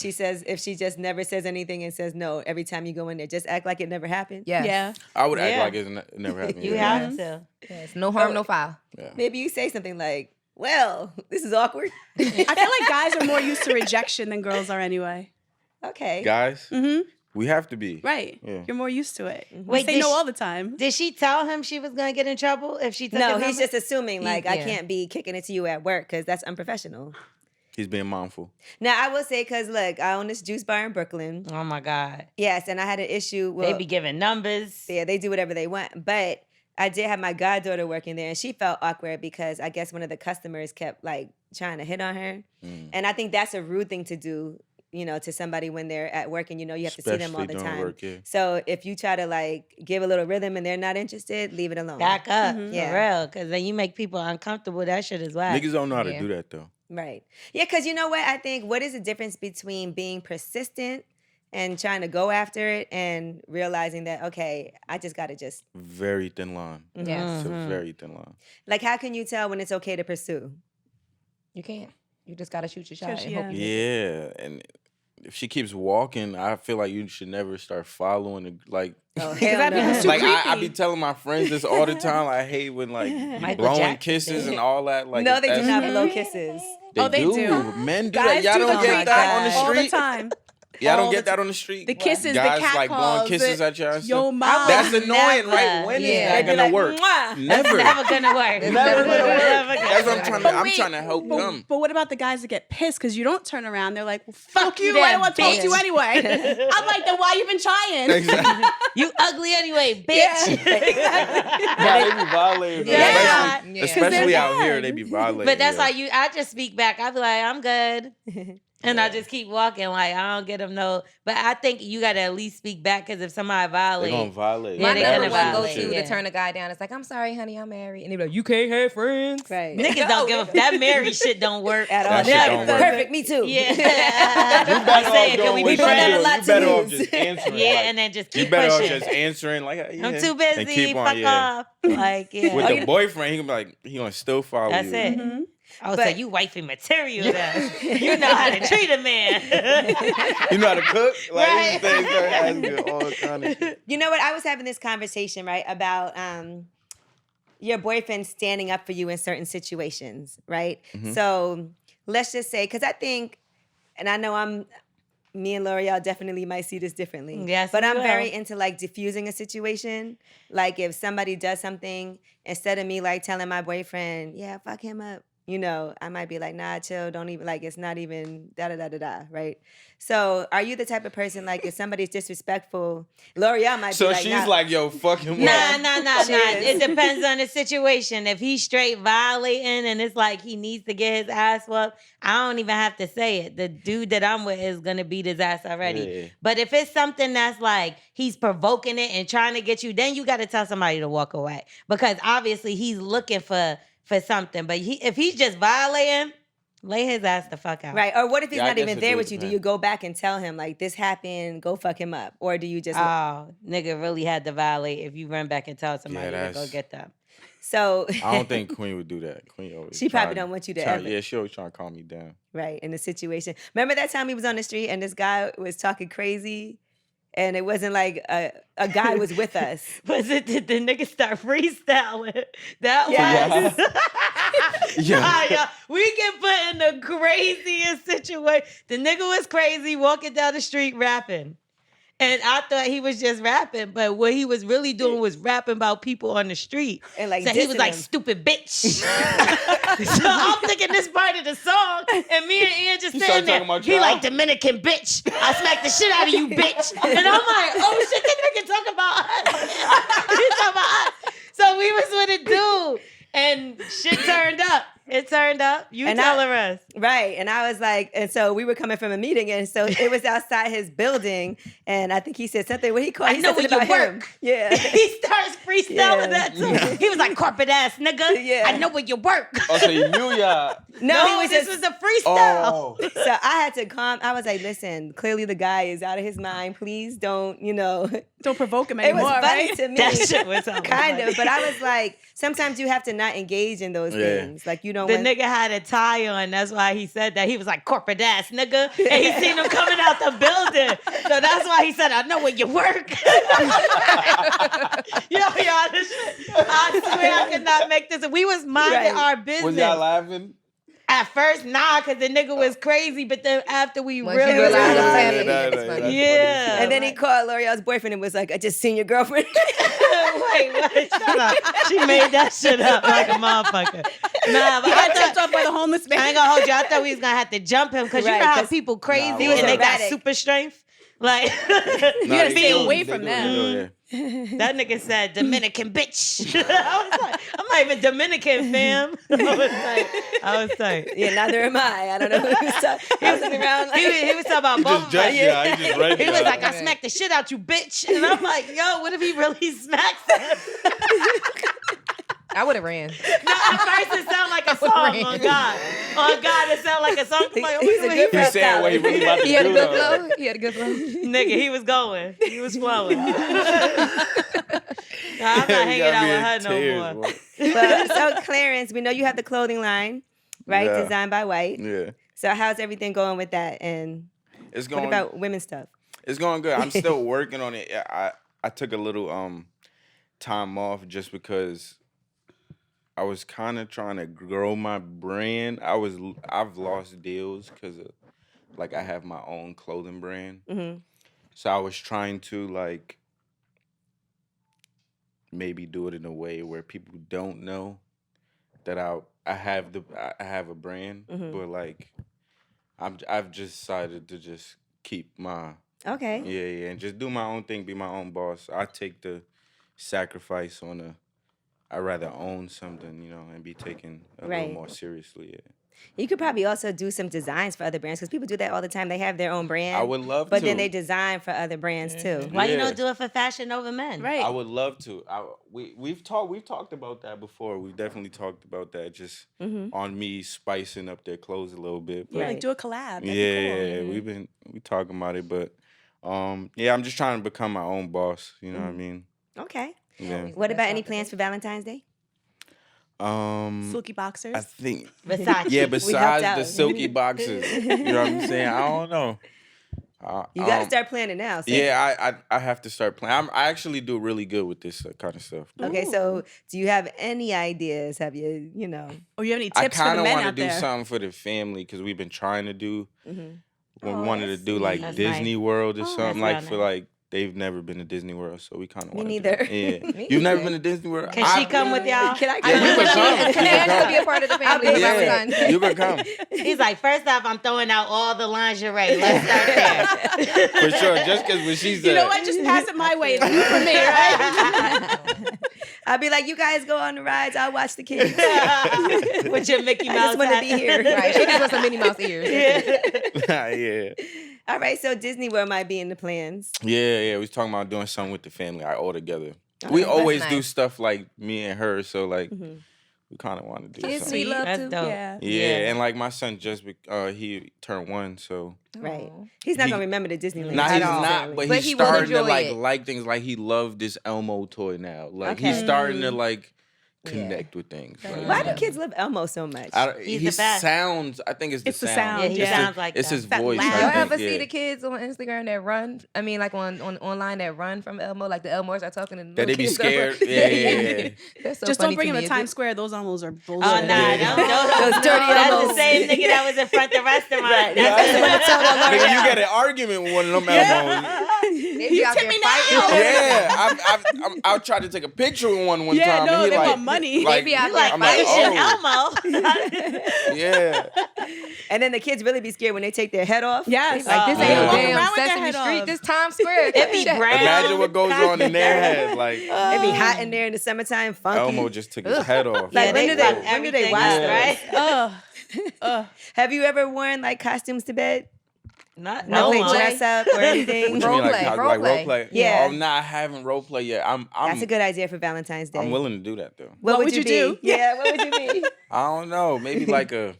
she just never says anything and says no every time you go in there? Just act like it never happened? Yes. Yeah. I would act Yeah. like it never happened. You Yeah. have to. Yes. No harm, no foul. Yeah. Maybe you say something like, well, this is awkward. I feel like guys are more used to rejection than girls are anyway. Okay. Guys, Mm-hmm. we have to be. Right. Yeah. You're more used to it. We Wait, say did no she- all the time. Did she tell him she was gonna get in trouble if she took No, his he's number? just assuming like I yeah. can't be kicking it to you at work because that's unprofessional. He's being mindful. Now I will say because look, I own this juice bar in Brooklyn. Oh my God. Yes, and I had an issue. Well, They be giving numbers. yeah, they do whatever they want. But I did have my goddaughter working there, and she felt awkward because I guess one of the customers kept like trying to hit on her, and I think that's a rude thing to do. You know, to somebody when they're at work and you know you have to see them all Especially the during time. work, yeah. So if you try to like give a little rhythm and they're not interested, leave it alone. Back up, Yeah. for real, because then you make people uncomfortable. That shit is whack. Niggas don't know how to Yeah. do that though. Right. Yeah, because you know what? I think what is the difference between being persistent and trying to go after it and realizing that, okay, I just got to just, Very thin line. Yes. It's a very thin line. like, how can you tell when it's okay to pursue? You can't. You just gotta shoot your shot Just- and hope yeah. you hit it. Yeah, and if she keeps walking, I feel like you should never start following. Like, Oh, that hell becomes no. too like I creepy. be telling my friends this all the time. I hate when like Michael blowing Jackson kisses did. and all that. Like, No, if they do that's- not blow kisses. They Oh, they do. Men do Guys that. Y'all do don't the get creep that on the all the street. time. Y'all all don't the get that on the street. The kisses, Guys the cat like blowing calls, kisses at y'all. and Yo, stuff. mom. That's would annoying, never. right? When is Yeah. that They'd be gonna like, work? "Mwah." Never. Never gonna work. Never gonna work. Never That's what I'm gonna trying work. to. I'm wait, trying to help them. But what about the guys that get pissed because you don't turn around? They're like, well, fuck you you. then, I don't want to talk to you bitch. anyway. I'm like, then why you been trying? Exactly. You ugly anyway, bitch. Nah, they be violating. Yeah. Especially, Yeah. especially they're out here, bad. they be violating. But that's yeah. why I just speak back. I be like, I'm good. And I just keep walking. Like, I don't get them no. But I think you got to at least speak back because if somebody They violate. gonna violate. Yeah, My they number gonna one violate, go-to yeah. to turn a guy down. It's like, I'm sorry, honey, I'm married. And they be like, you can't have friends. Right. Niggas don't give a that married shit don't work At all. That shit They're don't like, work. perfect, me too. Yeah. You I'm better saying, off can doing we what be you both have do. a friends? lot You to better off lose. just answering. Yeah, like, and then just you keep better off pushing. just answering. Like, yeah. I'm too And busy. keep on, Fuck yeah. off. Like, yeah. With Oh, the you- boyfriend, he gonna be like, he gonna still follow That's you. it. Mhm. Oh, so But- you wifey material then. You know how to treat a man. You know how to cook? Like, Right. these things start asking all kind of shit. You know what? I was having this conversation, right, about your boyfriend standing up for you in certain situations, right? Mm-hmm. So let's just say, because I think, and I know me and L'Oreal definitely might see this differently. Yes, But we I'm will. very into like diffusing a situation. Like if somebody does something, instead of me like telling my boyfriend, yeah, fuck him up, you know, I might be like, nah, chill, don't even, like, it's not even da-da-da-da-da, right? So are you the type of person, like, if somebody's disrespectful, L'Oreal might So be like, she's nah. like, yo, fuck him Nah. up. She It is. depends on the situation. If he's straight violating and it's like he needs to get his ass whooped, I don't even have to say it. The dude that I'm with is gonna beat his ass already. Yeah. But if it's something that's like he's provoking it and trying to get you, then you got to tell somebody to walk away because obviously he's looking for something. But if he's just violating, lay his ass the fuck out. Right. Or what if he's Yeah, I not guess even it there do with you? Do depend. you go back and tell him, like, this happened, go fuck him up? Or do you just... Oh, nigga really had to violate if you run back and tell somebody to go that's- get them. so... I don't think Queen would do that. Queen always She probably try- don't want you to try- ever- Yeah, she always trying to calm me down. Right, in the situation. Remember that time he was on the street and this guy was talking crazy? And it wasn't like a guy was with us. Was it did the nigga start freestyling? That Yes. was Yeah. Nah, y'all, we get put in the craziest situation. The nigga was crazy walking down the street rapping. And I thought he was just rapping, but what he was really doing was rapping about people on the street. And like so he was dissing like, them. "Stupid bitch." So I'm thinking this part of the song, and me and Ian just You sitting started there. talking about He y'all? like Dominican bitch. I smacked the shit out of you, bitch. And I'm like, oh shit, this nigga talking about us. He's talking about us. So we was with a dude, and shit turned up. It turned up. You And telling us. Right. And I was like, and so we were coming from a meeting, and so it was outside his building, and I think he said something. What he called? I He know said where something you about him. work. Yeah. He starts freestyling Yeah. that too. He was like, corporate ass nigga. Yeah. I know where you work. Oh, so you knew y'all. No, he was this just. was a freestyle. Oh. So I had to calm. I was like, listen, clearly the guy is out of his mind. Please don't, Don't provoke him It was anymore, funny right? to me. That shit was always kind funny. of, but I was like, sometimes you have to not engage in those Yeah. things. Like you don't The want. nigga had a tie on. That's why he said that. He was like, corporate ass nigga. And he seen him coming out the building. So that's why he said, I know where you work. Yo, this shit. I swear I could not make this. We was minding Right. our business. Was y'all laughing? At first, nah, because the nigga was crazy. But then after we Once you really realize realize it was it's funny. happening, Yeah, it's that- funny. that's Yeah. And then he called L'Oreal's boyfriend and was like, I just seen your girlfriend. Wait, what? Shut up. She made that shit up like a motherfucker. Nah, but He I got tipped thought, off by the homeless man. I ain't gonna hold you. I thought we was gonna have to jump him because you Right, know how 'cause- people crazy He was and they got erratic. super strength. Like You gotta they stay do, away they from do, them. they do, yeah. that nigga said Dominican bitch. I was like, I'm not even Dominican, fam. I was like, Yeah, neither am I. I don't know who was talking. I was looking around like, he was talking about He both just of us. judged y'all. He just read He was y'all. like, I smacked the shit out you, bitch. And I'm like, yo, what if he really smacks him? I would have ran. No, at first it sounded like a song. On God, it sounded like a song. I'm like, He's a what good He's saying what he really about to He had a do. good though. flow. He had a good flow. Nigga, he was going. He was flowing. Nah, I'm not You hanging got out me with in her tears, no more. boy. but, so Clarence, we know you have the clothing line, right? Yeah. Designed by White. Yeah, So how's everything going with that? And it's what going. about women's stuff? It's going good. I'm still working on it. I took a little time off just because I was kind of trying to grow my brand. I've lost deals because like I have my own clothing brand. Mm-hmm. So I was trying to like maybe do it in a way where people don't know that I have a brand, Mhm. but like I've just decided to just keep my Okay. yeah, and just do my own thing, be my own boss. I take the sacrifice on I'd rather own something, and be taken a Right. little more seriously. Yeah. You could probably also do some designs for other brands because people do that all the time. They have their own brand. I would love but to. then they design for other brands too. Why you Yeah. don't do it for Fashion Over Men? Right. I would love to. We've talked about that before. We've definitely talked about that just Mm-hmm. on me spicing up their clothes a little bit. But Yeah, Right. like do a collab. That'd be yeah, cool. we talking about it, but yeah, I'm just trying to become my own boss. You know what I mean? Okay. Yeah. What about any plans for Valentine's Day? Silky boxers. I think Versace. yeah. helped Besides out. the silky boxes, you know what I'm saying? I don't know. You got to start planning now. So. Yeah, I have to start playing. I actually do really good with this kind of stuff. Okay, so do you have any ideas? Have you, Or you have any I tips for kind the of men want to out do there? something for the family because we've been trying to do Mhm. when Oh, we wanted to that's do like That's Disney nice. World or Oh, something that's like real for nice. like they've never been to Disney World, so we kind of Me want neither. Yeah, Me you've never neither. been to Disney World. Can she come with y'all? Can I Yeah, you can come. Can You can Angela come. be a part of the family? I'll for be there. Valentine's Day? You can come He's like, first off, I'm throwing out all the lingerie. Let's start there. for sure. Just because when she said, You know what? Just pass it my way. It's good for me, right? I'll be like, you guys go on the rides. I'll watch the kids. With your Mickey I Mouse just want to hat. be here. Right. She just wants some Minnie Mouse ears. yeah. All right, so Disney World might be in the plans. Yeah. We was talking about doing something with the family, like all together. Okay, We that's always do nice. stuff like me and her, so like Mhm. we kind of want to do Kids something. need love That's too. dope. Yeah. Yeah, Yeah. and like my son just he turned 1, so Right. Aw. He's not He- going to remember the Disneyland. nah, At he's all. not, but But he's he will starting to enjoy like it. like things. Like he loved this Elmo toy now. Like Okay. he's starting to Mm. like connect with things. Like, Why do kids love Elmo so much? He's he the best. sounds. I think it's the It's the sound. sound, Yeah, he Yeah. sounds like It's that. his That voice. laugh. I Y'all think, ever yeah. see the kids on Instagram that run? I mean, like on online that run from Elmo, like the Elmos are talking and That they be kids scared? Go, Yeah. That's so Just funny don't bring to him me. to Is Times it- Square. Those animals are bullshit. Oh, nah, Yeah. Those dirty That's Elmos. the same nigga that was in front of the restaurant. Right. That's the one that told Nigga, you get an argument with one of them Elmos. They you out tip there me now. fighting. Yeah, I tried to take a picture with one Yeah, time. no, and he they like, want money. Like, They be out You there like I'm like, Asian oh, Elmo. yeah. And then the kids really be scared when they take their head off. Yes. Like this Yeah. ain't no Walk damn around with their Sesame head Street. off. This Times Square. It be Shit. brown. Imagine what goes on in their head. Like It be hot in there in the summertime, funky. Elmo just took his head off. Like, Yeah, when they do they- fuck when do they everything watch up, those? right? Have you ever worn like costumes to bed? Not No, no like one. dress up or anything? What you Role mean, like, play, how- role like play. role play? Yeah. Oh, nah, I haven't role play yet. I'm That's a good idea for Valentine's Day. I'm willing to do that though. What would would you you be? do? Yeah, what would you be? I don't know. Maybe like a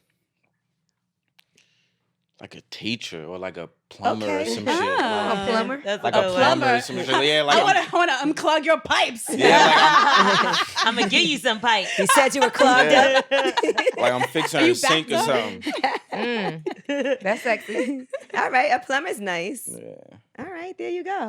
teacher or like a plumber or Okay. some Ah. shit. A plumber. That's Like a a good plumber one. or some shit. Yeah, like I want to unclog your pipes. I'm gonna give you some pipe. You said you were clogged Yeah. up. like I'm fixing Are a you sink or back something. That's sexy. All right, a plumber's nice. Yeah. All right, there you go.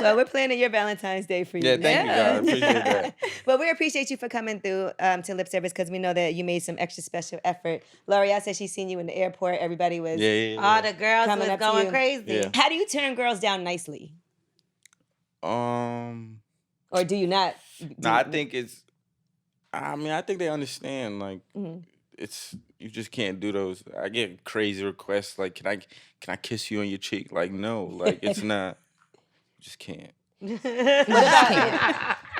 Well, we're planning your Valentine's Day for you. Yeah, thank you guys. I appreciate that. Well, we appreciate you for coming through to lip service because we know that you made some extra special effort. L'Oreal said she's seen you in the airport. Everybody was. Yeah. All the girls Coming was up to going you. crazy. Yeah. How do you turn girls down nicely, or do you not? No, I think it's. I mean, I think they understand. Like, Mhm. it's you just can't do those. I get crazy requests like, can I kiss you on your cheek? Like, no, like it's not. You just can't.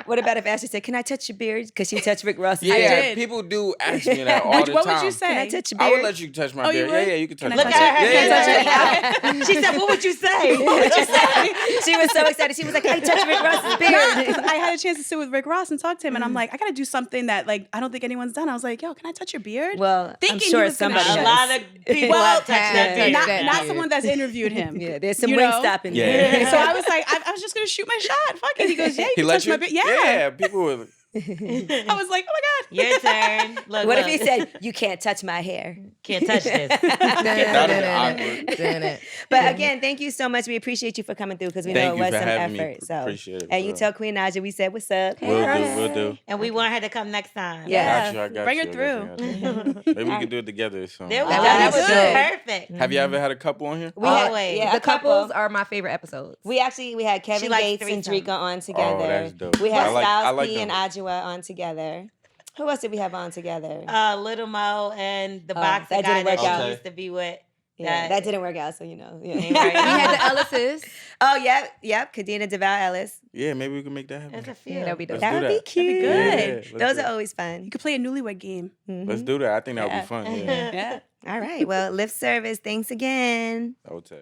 What about if Ashley said, "Can I touch your beard?" Because she touched Rick Ross's Yeah, beard. did. people do ask me that all the What time. would you say? Can I touch your I beard? would let you touch my Oh, you beard. would? Yeah, you can touch Can I my Look touch beard. at her. Yeah, Can I touch it? She said, "What would you say?" What would you say? She was so excited. She was like, "I touched Rick Ross's beard." 'Cause I had a chance to sit with Rick Ross and talk to him, and I'm like, I gotta do something that like I don't think anyone's done. I was like, yo, can I touch your beard? Well, I'm Thinking sure he was gonna somebody show A has. lot of people Well, have touched that yeah. beard. not now. not someone that's interviewed him. Yeah, there's some You wing know? stopping Yeah. there. So I was like, I was just gonna shoot my shot. Fuck it. He goes, yeah, you He can let touch you. my beard. Yeah. Yeah, people were. I was like, oh my god. Your turn. Look, What if look. he said, "You can't touch my hair"? Can't touch this. awkward. But again, thank you so much. We appreciate you for coming through because we know Thank it you was for some having me. effort. So, Appreciate it, and for you real. tell Queen Naija we said what's up. We'll do. And we want her to come next time. Yeah. I got Bring you. her I got through. you, I got you. Maybe we could do it together or something. There we That go. would be That was good. perfect. Have you ever had a couple on here? We had, Always. yeah, The a couple. couples are my favorite episodes. We had Kevin likes Gates and threesomes. Drika on together. Oh, that's dope. We had I Styles like P and them. Adjua on together. Who else did we have on together? Little Mo and the Oh, boxer that guy didn't that work she out. used to be with. Yeah, that didn't work out, so you know. Yeah. Ain't right. We had the Ellises. Oh, yep. Kadena DeVal Ellis. Yeah, maybe we can make that There's happen. a few. Yeah, that'd be dope. Let's That do would be that. cute. That'd be good. Those Let's are do always fun. You could play a newlywed game. Let's do that. I think that would Yeah. be fun. Yeah, Yeah. All right. Well, lift service. Thanks again. I would say.